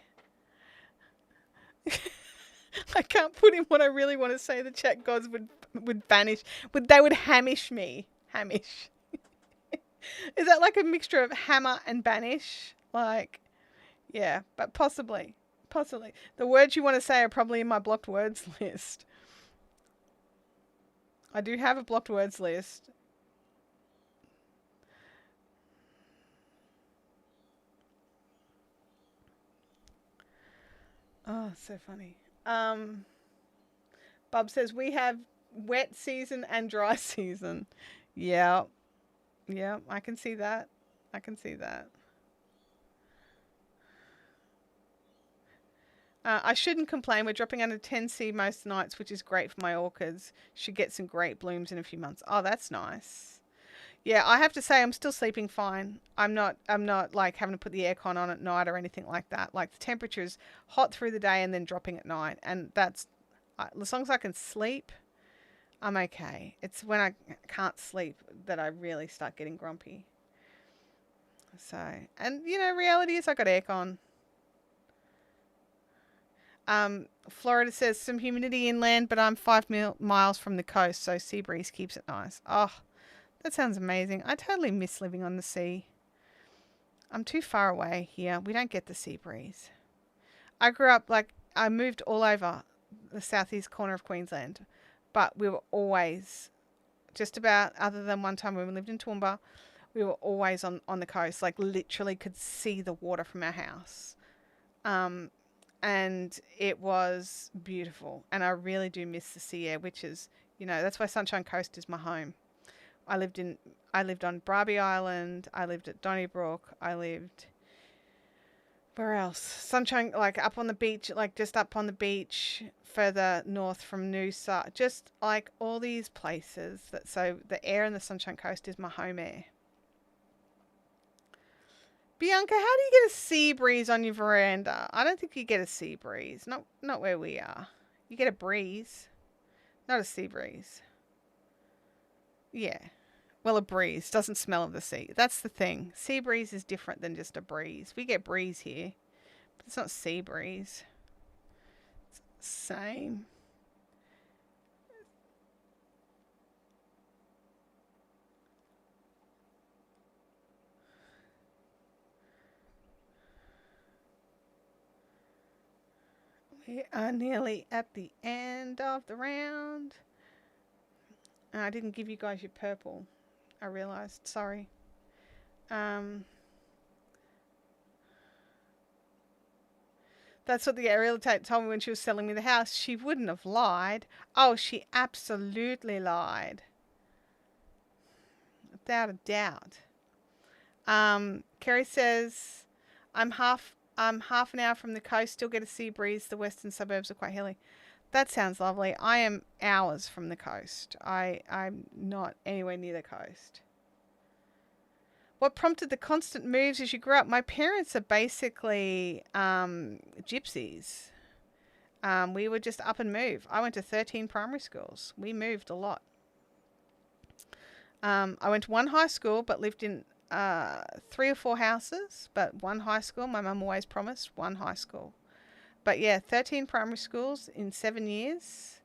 I can't put in what I really want to say. The chat gods would banish. They would hamish me. Hamish. Is that like a mixture of hammer and banish? Like, yeah, but possibly. Possibly. The words you want to say are probably in my blocked words list. I do have a blocked words list. Oh, so funny. Bob says we have wet season and dry season. Yeah. Yeah, I can see that. I can see that. I shouldn't complain. We're dropping under 10C most nights, which is great for my orchids. Should get some great blooms in a few months. Oh, that's nice. Yeah, I have to say I'm still sleeping fine. I'm not like having to put the aircon on at night or anything like that. Like the temperature is hot through the day and then dropping at night, and that's as long as I can sleep, I'm okay. It's when I can't sleep that I really start getting grumpy. So, and reality is I got aircon. Florida says some humidity inland, but I'm 5 miles from the coast, so sea breeze keeps it nice. Oh, that sounds amazing. I totally miss living on the sea. I'm too far away here. We don't get the sea breeze. I grew up, I moved all over the southeast corner of Queensland, but we were always, just about, other than one time when we lived in Toowoomba, we were always on the coast, like literally could see the water from our house. And it was beautiful. And I really do miss the sea air, which is, that's why Sunshine Coast is my home. I lived on Bribie Island. I lived at Donnybrook. I lived, where else? Sunshine, like up on the beach, like just up on the beach further north from Noosa. Just like all these places so the air in the Sunshine Coast is my home air. Bianca, how do you get a sea breeze on your veranda? I don't think you get a sea breeze. Not where we are. You get a breeze, not a sea breeze. Yeah. Well, a breeze doesn't smell of the sea. That's the thing. Sea breeze is different than just a breeze. We get breeze here, but it's not sea breeze. It's the same. We are nearly at the end of the round. I didn't give you guys your purple. I realized. Sorry. That's what the real estate told me when she was selling me the house. She wouldn't have lied. Oh, she absolutely lied. Without a doubt. Kerry says, I'm half an hour from the coast, still get a sea breeze. The western suburbs are quite hilly. That sounds lovely. I am hours from the coast. I'm not anywhere near the coast. What prompted the constant moves as you grew up? My parents are basically gypsies. We would just up and move. I went to 13 primary schools. We moved a lot. I went to one high school, but lived in 3 or 4 houses. But one high school. My mum always promised one high school. But yeah, 13 primary schools in 7 years.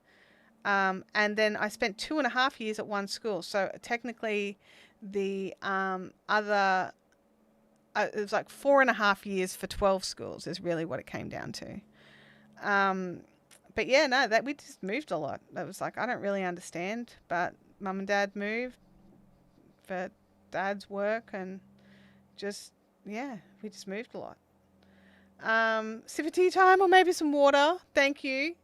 And then I spent 2.5 years at one school. So technically the other, it was like 4.5 years for 12 schools is really what it came down to. But yeah, no, that we just moved a lot. That was like, I don't really understand, but mum and dad moved for dad's work and just, yeah, we just moved a lot. Sip of tea time or maybe some water. Thank you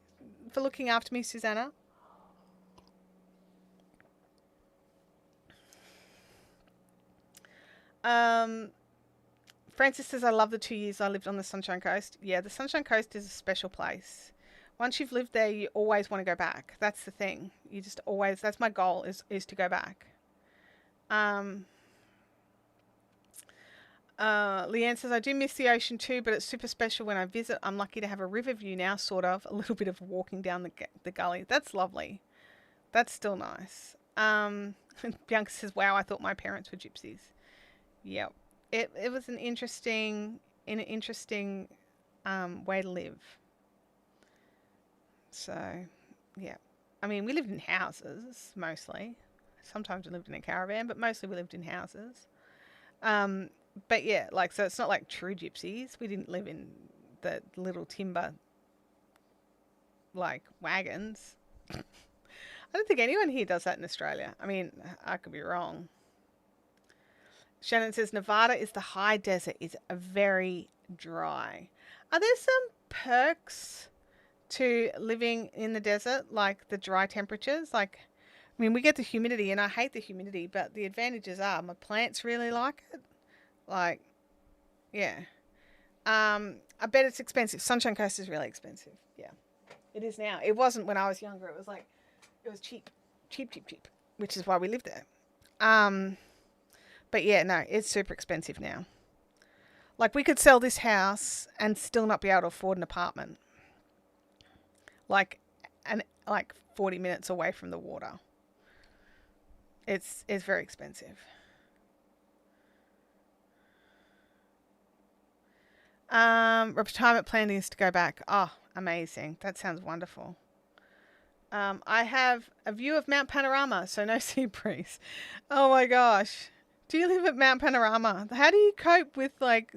for looking after me, Susanna. Francis says, I love the 2 years I lived on the Sunshine Coast. Yeah, the Sunshine Coast is a special place. Once you've lived there, you always want to go back. That's the thing. You just always, that's my goal is to go back. Leanne says, I do miss the ocean too, but it's super special when I visit. I'm lucky to have a river view now, sort of. A little bit of walking down the gully. That's lovely. That's still nice. Bianca says, wow, I thought my parents were gypsies. Yep. It was an interesting way to live. So, yeah. I mean, we lived in houses, mostly. Sometimes we lived in a caravan, but mostly we lived in houses. But yeah, like, so it's not like true gypsies. We didn't live in the little timber, like, wagons. I don't think anyone here does that in Australia. I mean, I could be wrong. Shannon says, Nevada is the high desert. It's very dry. Are there some perks to living in the desert, like the dry temperatures? Like, I mean, we get the humidity, and I hate the humidity, but the advantages are my plants really like it. Like, yeah. I bet it's expensive. Sunshine Coast is really expensive. Yeah, it is now. It wasn't when I was younger. It was cheap, cheap, which is why we lived there. But yeah, no, it's super expensive now. Like, we could sell this house and still not be able to afford an apartment. Like 40 minutes away from the water. It's very expensive. Retirement planning is to go back. Oh, amazing. That sounds wonderful. I have a view of Mount Panorama, so no sea breeze. Oh my gosh. Do you live at Mount Panorama? How do you cope with, like,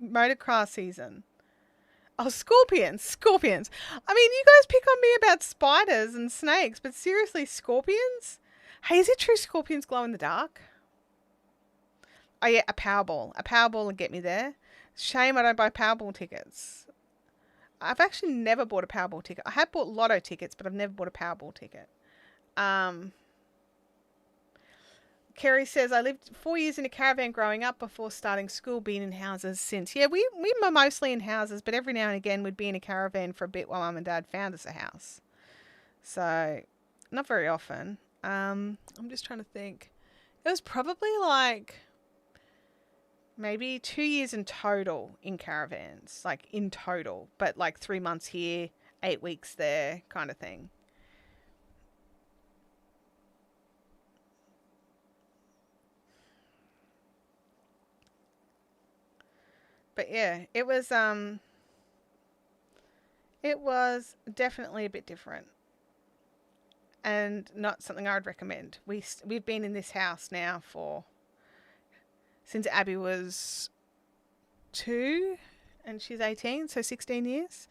motocross season? Oh, scorpions. I mean, you guys pick on me about spiders and snakes, but seriously, scorpions? Hey, is it true scorpions glow in the dark? Oh yeah, a Powerball. A Powerball will get me there. Shame I don't buy Powerball tickets. I've actually never bought a Powerball ticket. I have bought lotto tickets, but I've never bought a Powerball ticket. Kerry says, I lived 4 years in a caravan growing up before starting school, been in houses since. Yeah, we were mostly in houses, but every now and again we'd be in a caravan for a bit while Mum and Dad found us a house. So, not very often. I'm just trying to think. It was probably like maybe 2 years in total in caravans, like in total, but like 3 months here, 8 weeks there kind of thing. But yeah, it was definitely a bit different and not something I would recommend. We've been in this house now since Abby was 2 and she's 18, so 16 years.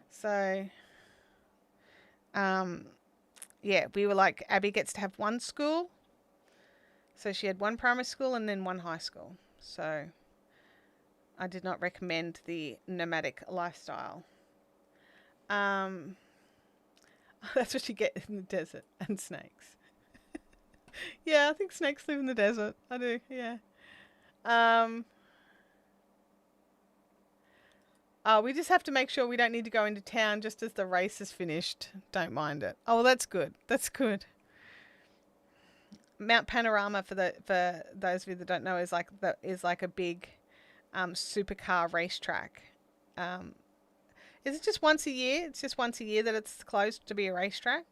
So yeah, we were like, Abby gets to have one school. So she had one primary school and then one high school. So I did not recommend the nomadic lifestyle. That's what you get in the desert, and snakes. Yeah, I think snakes live in the desert. I do, yeah. We just have to make sure we don't need to go into town just as the race is finished. Don't mind it. Oh, well, that's good. That's good. Mount Panorama, for those of you that don't know, is like a big supercar racetrack. Is it just once a year? It's just once a year that it's closed to be a racetrack?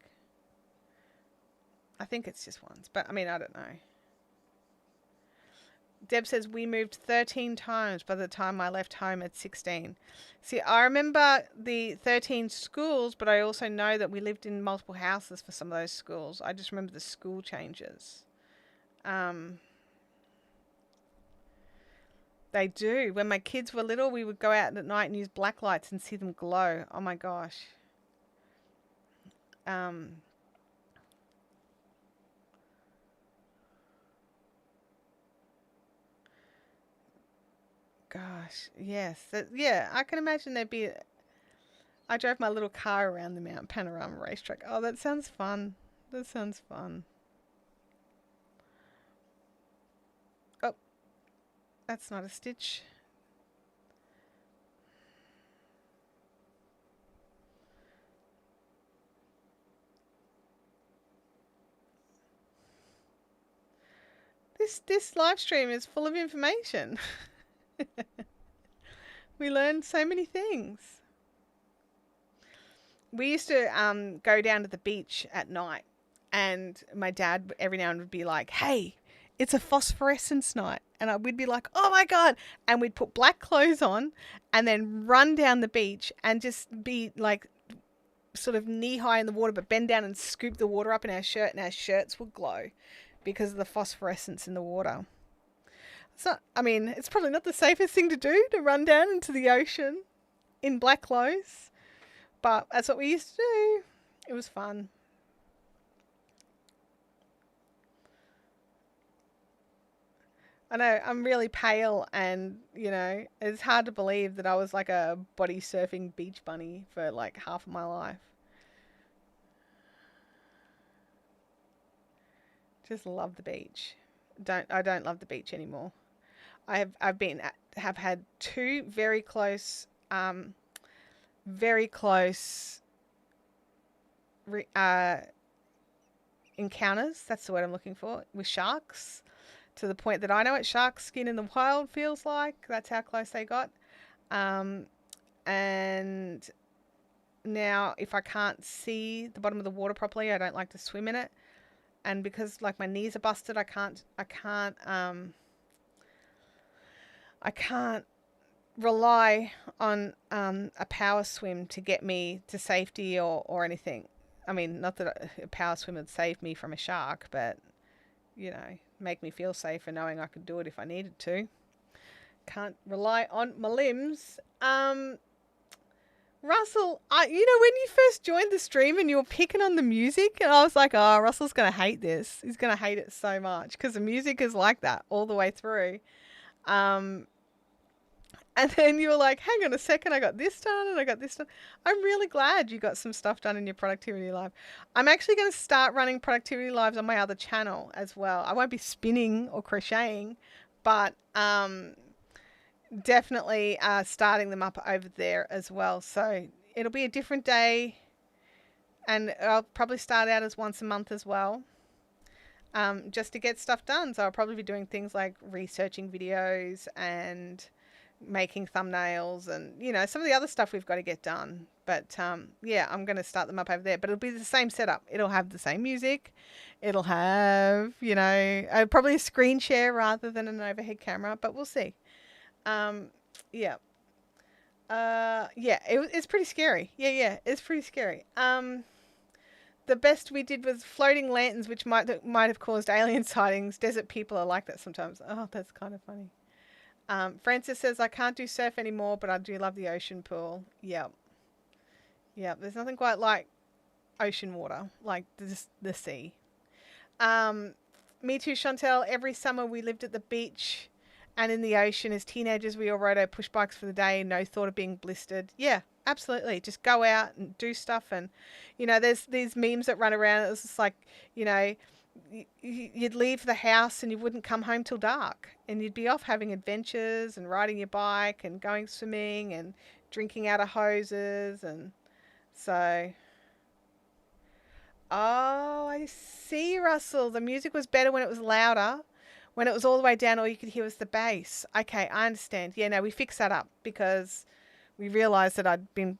I think it's just once, but I mean, I don't know. Deb says, we moved 13 times by the time I left home at 16. See, I remember the 13 schools, but I also know that we lived in multiple houses for some of those schools. I just remember the school changes. They do. When my kids were little, we would go out at night and use black lights and see them glow. Oh my gosh. Gosh, yes. Yeah, I can imagine I drove my little car around the Mount Panorama racetrack. Oh, that sounds fun. That sounds fun. Oh, that's not a stitch. This live stream is full of information. We learned so many things. We used to go down to the beach at night, and my dad every now and then would be like, hey, it's a phosphorescence night. And we'd be like, oh my God. And we'd put black clothes on and then run down the beach and just be like sort of knee high in the water, but bend down and scoop the water up in our shirt, and our shirts would glow because of the phosphorescence in the water. So, I mean, it's probably not the safest thing to do, to run down into the ocean in black clothes, but that's what we used to do. It was fun. I know, I'm really pale, and, it's hard to believe that I was like a body surfing beach bunny for like half of my life. Just love the beach. I don't love the beach anymore. have had two very close very close encounters, that's the word I'm looking for, with sharks, to the point that I know what shark skin in the wild feels like. That's how close they got. And now if I can't see the bottom of the water properly, I don't like to swim in it. And because like my knees are busted, I can't rely on a power swim to get me to safety or anything. I mean, not that a power swim would save me from a shark, but, you know, make me feel safer knowing I could do it if I needed to. Can't rely on my limbs. Russell, you know, when you first joined the stream and you were picking on the music, and I was like, oh, Russell's going to hate this. He's going to hate it so much because the music is like that all the way through. And then you were like, hang on a second, I got this done and I got this done. I'm really glad you got some stuff done in your productivity live. I'm actually going to start running productivity lives on my other channel as well. I won't be spinning or crocheting, but definitely starting them up over there as well. So it'll be a different day, and I'll probably start out as once a month as well, just to get stuff done. So I'll probably be doing things like researching videos and making thumbnails and, you know, some of the other stuff we've got to get done. But yeah, I'm going to start them up over there, but it'll be the same setup. It'll have the same music. It'll have, you know, probably a screen share rather than an overhead camera, but we'll see. Yeah. It's pretty scary. Yeah, it's pretty scary. The best we did was floating lanterns, which might have caused alien sightings. Desert people are like that sometimes. Oh, that's kind of funny. Francis says, I can't do surf anymore, but I do love the ocean pool. Yep. There's nothing quite like ocean water, like the sea. Me too, Chantelle. Every summer we lived at the beach and in the ocean. As teenagers, we all rode our push bikes for the day. No thought of being blistered. Yeah, absolutely. Just go out and do stuff. And, you know, there's these memes that run around. It was just like, you know, you'd leave the house and you wouldn't come home till dark, and you'd be off having adventures and riding your bike and going swimming and drinking out of hoses. And so, oh, I see, Russell. The music was better when it was louder. When it was all the way down, all you could hear was the bass. Okay, I understand. Yeah, no, we fixed that up because we realized that I'd been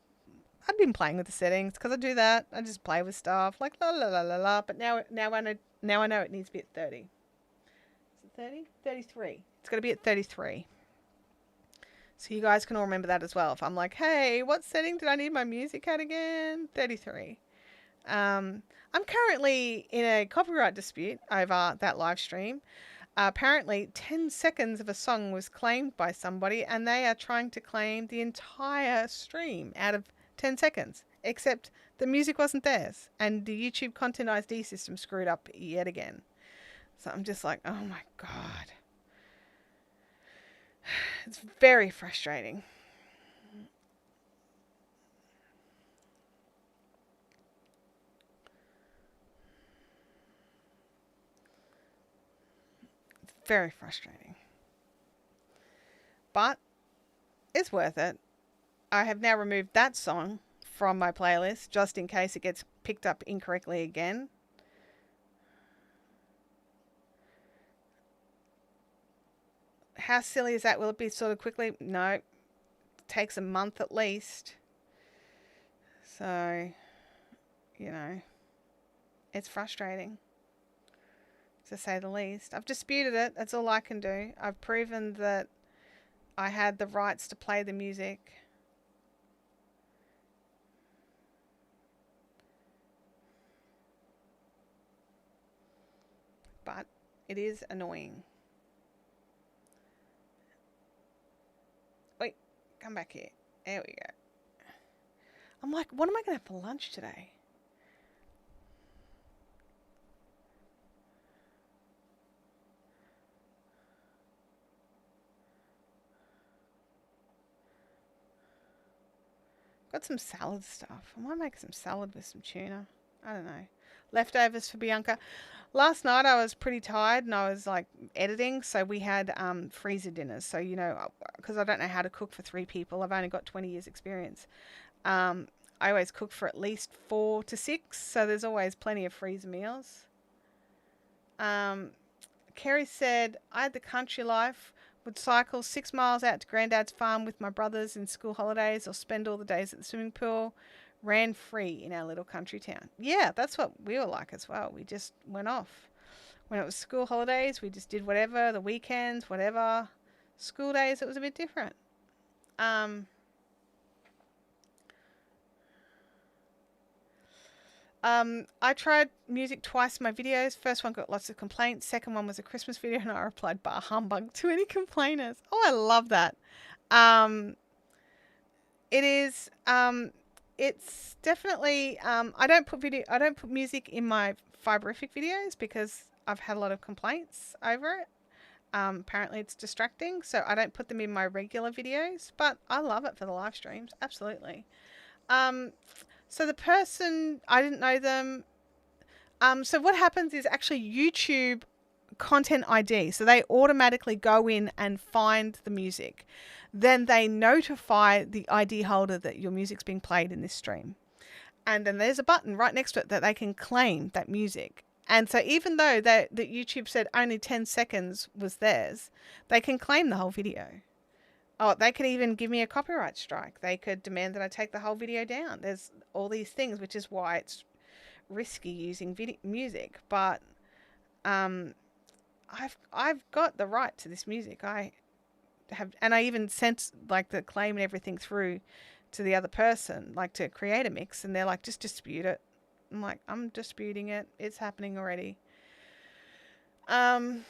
playing with the settings, because I do that. I just play with stuff like la la la la la. But now I know it needs to be at 30. Is it 30? 33. It's got to be at 33. So you guys can all remember that as well. If I'm like, hey, what setting did I need my music at again? 33. I'm currently in a copyright dispute over that live stream. Apparently 10 seconds of a song was claimed by somebody, and they are trying to claim the entire stream out of 10 seconds, except the music wasn't theirs, and the YouTube Content ID system screwed up yet again. So I'm just like, oh my God. It's very frustrating. It's very frustrating. But it's worth it. I have now removed that song from my playlist just in case it gets picked up incorrectly again. How silly is that? Will it be sorted quickly? No. It takes a month at least. So, you know, it's frustrating, to say the least. I've disputed it. That's all I can do. I've proven that I had the rights to play the music. But it is annoying. Wait, come back here. There we go. I'm like, what am I going to have for lunch today? Got some salad stuff. I might make some salad with some tuna. I don't know. Leftovers for Bianca. Last night I was pretty tired and I was like editing, so we had freezer dinners. So, you know, because I don't know how to cook for 3 people, I've only got 20 years experience. Um, I always cook for at least 4 to 6, so there's always plenty of freezer meals. Um, Kerry said, I had the country life, would cycle 6 miles out to Grandad's farm with my brothers in school holidays or spend all the days at the swimming pool. Ran free in our little country town. Yeah, that's what we were like as well. We just went off. When it was school holidays, we just did whatever, the weekends, whatever. School days, it was a bit different. I tried music twice in my videos. First one got lots of complaints. Second one was a Christmas video, and I replied, "Bah humbug" to any complainers. Oh, I love that. Um, it is. It's definitely. I don't put music in my fiberific videos because I've had a lot of complaints over it. Apparently, it's distracting, so I don't put them in my regular videos. But I love it for the live streams. Absolutely. So the person, I didn't know them. So what happens is actually YouTube content ID. So they automatically go in and find the music. Then they notify the ID holder that your music's being played in this stream. And then there's a button right next to it that they can claim that music. And so even though that YouTube said only 10 seconds was theirs, they can claim the whole video. Oh, they could even give me a copyright strike. They could demand that I take the whole video down. There's all these things, which is why it's risky using music. But I've got the right to this music. I have, and I even sent like the claim and everything through to the other person, like to create a mix, and they're like, just dispute it. I'm like, I'm disputing it. It's happening already. 2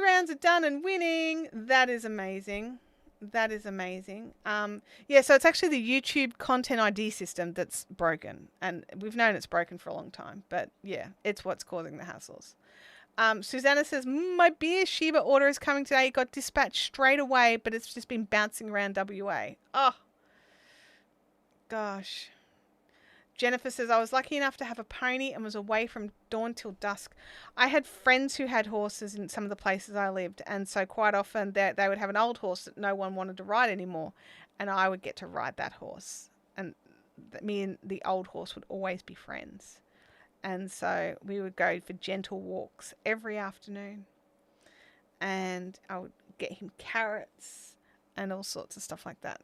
rounds are done and winning. That is amazing. That is amazing. Yeah, so it's actually the YouTube content ID system that's broken. And we've known it's broken for a long time. But yeah, it's what's causing the hassles. Susanna says, my beer Sheba order is coming today. It got dispatched straight away, but it's just been bouncing around WA. Oh, gosh. Jennifer says, I was lucky enough to have a pony and was away from dawn till dusk. I had friends who had horses in some of the places I lived, and so quite often they would have an old horse that no one wanted to ride anymore, and I would get to ride that horse. And me and the old horse would always be friends. And so we would go for gentle walks every afternoon, and I would get him carrots and all sorts of stuff like that.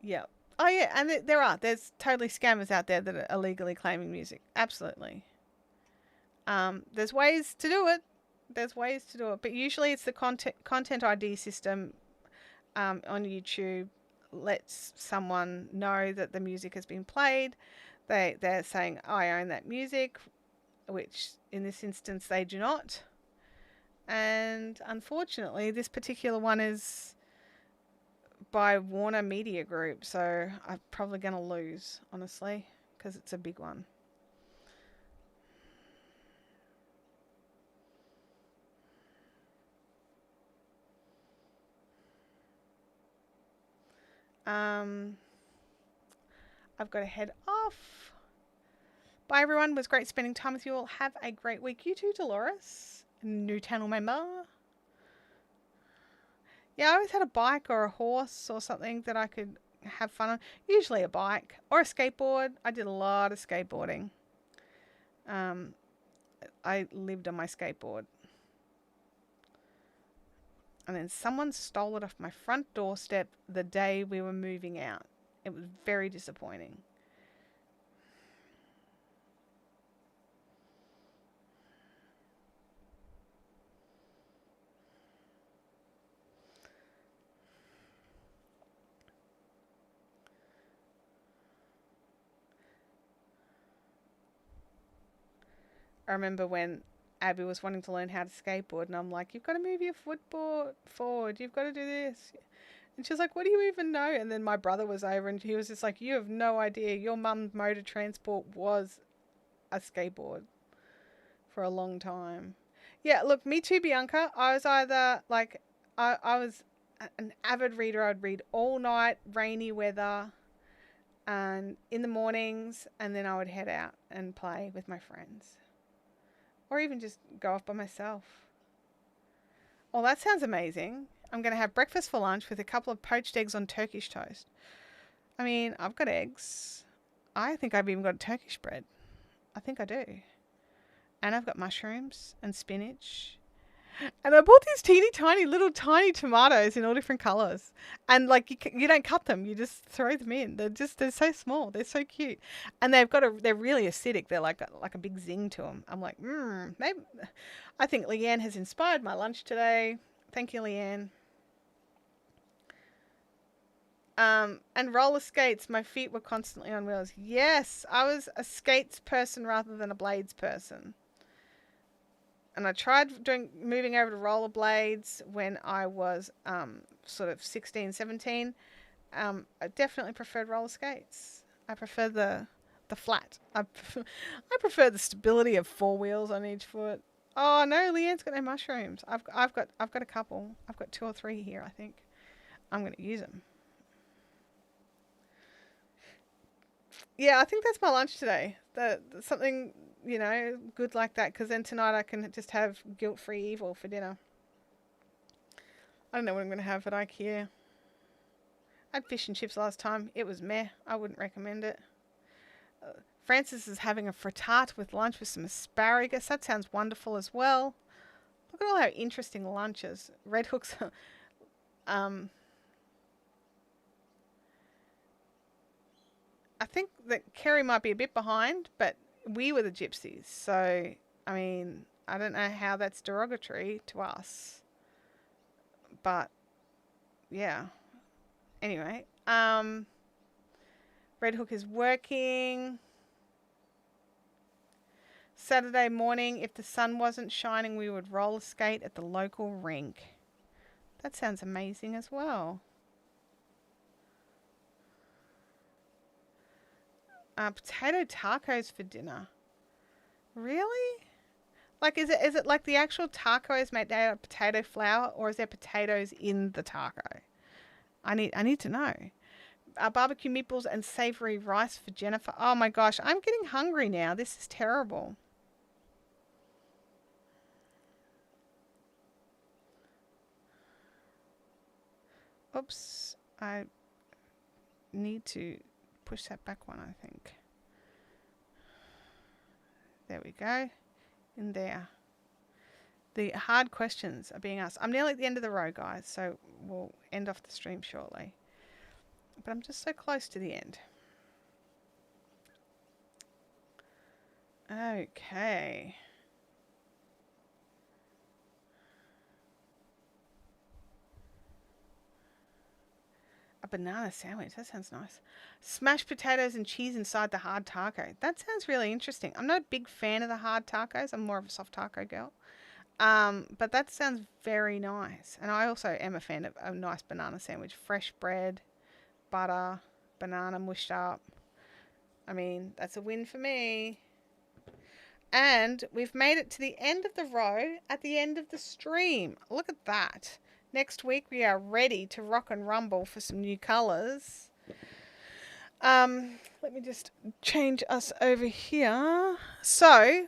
Yeah. Oh, yeah, and there's totally scammers out there that are illegally claiming music. Absolutely. There's ways to do it. But usually it's the content ID system on YouTube lets someone know that the music has been played. They're saying, I own that music, which in this instance they do not. And unfortunately, this particular one is by Warner Media Group, so I'm probably going to lose, honestly, because it's a big one. I've got to head off. Bye, everyone. It was great spending time with you all. Have a great week. You too, Dolores, new channel member. Yeah, I always had a bike or a horse or something that I could have fun on. Usually a bike or a skateboard. I did a lot of skateboarding. I lived on my skateboard. And then someone stole it off my front doorstep the day we were moving out. It was very disappointing. I remember when Abby was wanting to learn how to skateboard, and I'm like, you've got to move your footboard forward. You've got to do this. And she was like, what do you even know? And then my brother was over, and he was just like, you have no idea. Your mum's mode of transport was a skateboard for a long time. Yeah, look, me too, Bianca. I was either like, I was an avid reader. I'd read all night, rainy weather. and in the mornings, and then I would head out and play with my friends. Or even just go off by myself. Well, that sounds amazing. I'm going to have breakfast for lunch with a couple of poached eggs on Turkish toast. I mean, I've got eggs. I think I've even got Turkish bread. I think I do. And I've got mushrooms and spinach. And I bought these teeny tiny little tiny tomatoes in all different colours. And like you don't cut them, you just throw them in. They're so small. They're so cute. And they're really acidic. They're like a big zing to them. I'm like, maybe. I think Leanne has inspired my lunch today. Thank you, Leanne. And roller skates, my feet were constantly on wheels. Yes, I was a skates person rather than a blades person. And I tried moving over to rollerblades when I was sort of 16, 17. I definitely preferred roller skates. I prefer the flat. I prefer the stability of 4 wheels on each foot. Oh no, Leanne's got no mushrooms. I've got a couple. I've got 2 or 3 here, I think. I'm going to use them. Yeah, I think that's my lunch today. Something, good like that, because then tonight I can just have guilt-free evil for dinner. I don't know what I'm going to have at IKEA. I had fish and chips last time. It was meh. I wouldn't recommend it. Francis is having a frittata with lunch with some asparagus. That sounds wonderful as well. Look at all our interesting lunches. Red Hook's... I think that Kerry might be a bit behind, but we were the gypsies. So, I mean, I don't know how that's derogatory to us. But, yeah. Anyway, Red Hook is working. Saturday morning, if the sun wasn't shining, we would roller skate at the local rink. That sounds amazing as well. Potato tacos for dinner. Really? Like, is it like the actual taco is made out of potato flour, or is there potatoes in the taco? I need to know. Barbecue meatballs and savory rice for Jennifer. Oh my gosh, I'm getting hungry now. This is terrible. Oops, I need to push that back one, I think. There we go. In there. The hard questions are being asked. I'm nearly at the end of the row, guys, so we'll end off the stream shortly. But I'm just so close to the end. Okay. A banana sandwich. That sounds nice. Smashed potatoes and cheese inside the hard taco. That sounds really interesting. I'm not a big fan of the hard tacos. I'm more of a soft taco girl. But that sounds very nice. And I also am a fan of a nice banana sandwich. Fresh bread, butter, banana mushed up. I mean, that's a win for me. And we've made it to the end of the row at the end of the stream. Look at that. Next week we are ready to rock and rumble for some new colours. Let me just change us over here. So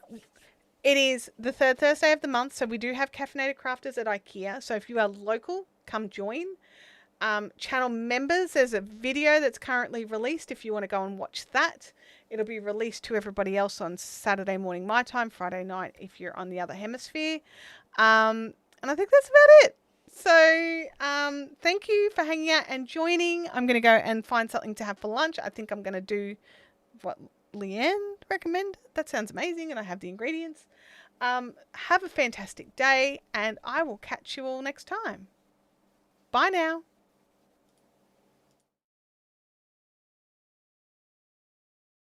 it is the 3rd Thursday of the month, so we do have Caffeinated Crafters at IKEA. So if you are local, come join. Channel members, there's a video that's currently released if you want to go and watch that. It'll be released to everybody else on Saturday morning my time, Friday night if you're on the other hemisphere. And I think that's about it. So thank you for hanging out and joining. I'm going to go and find something to have for lunch. I think I'm going to do what Leanne recommended. That sounds amazing, and I have the ingredients. Have a fantastic day, and I will catch you all next time. Bye now.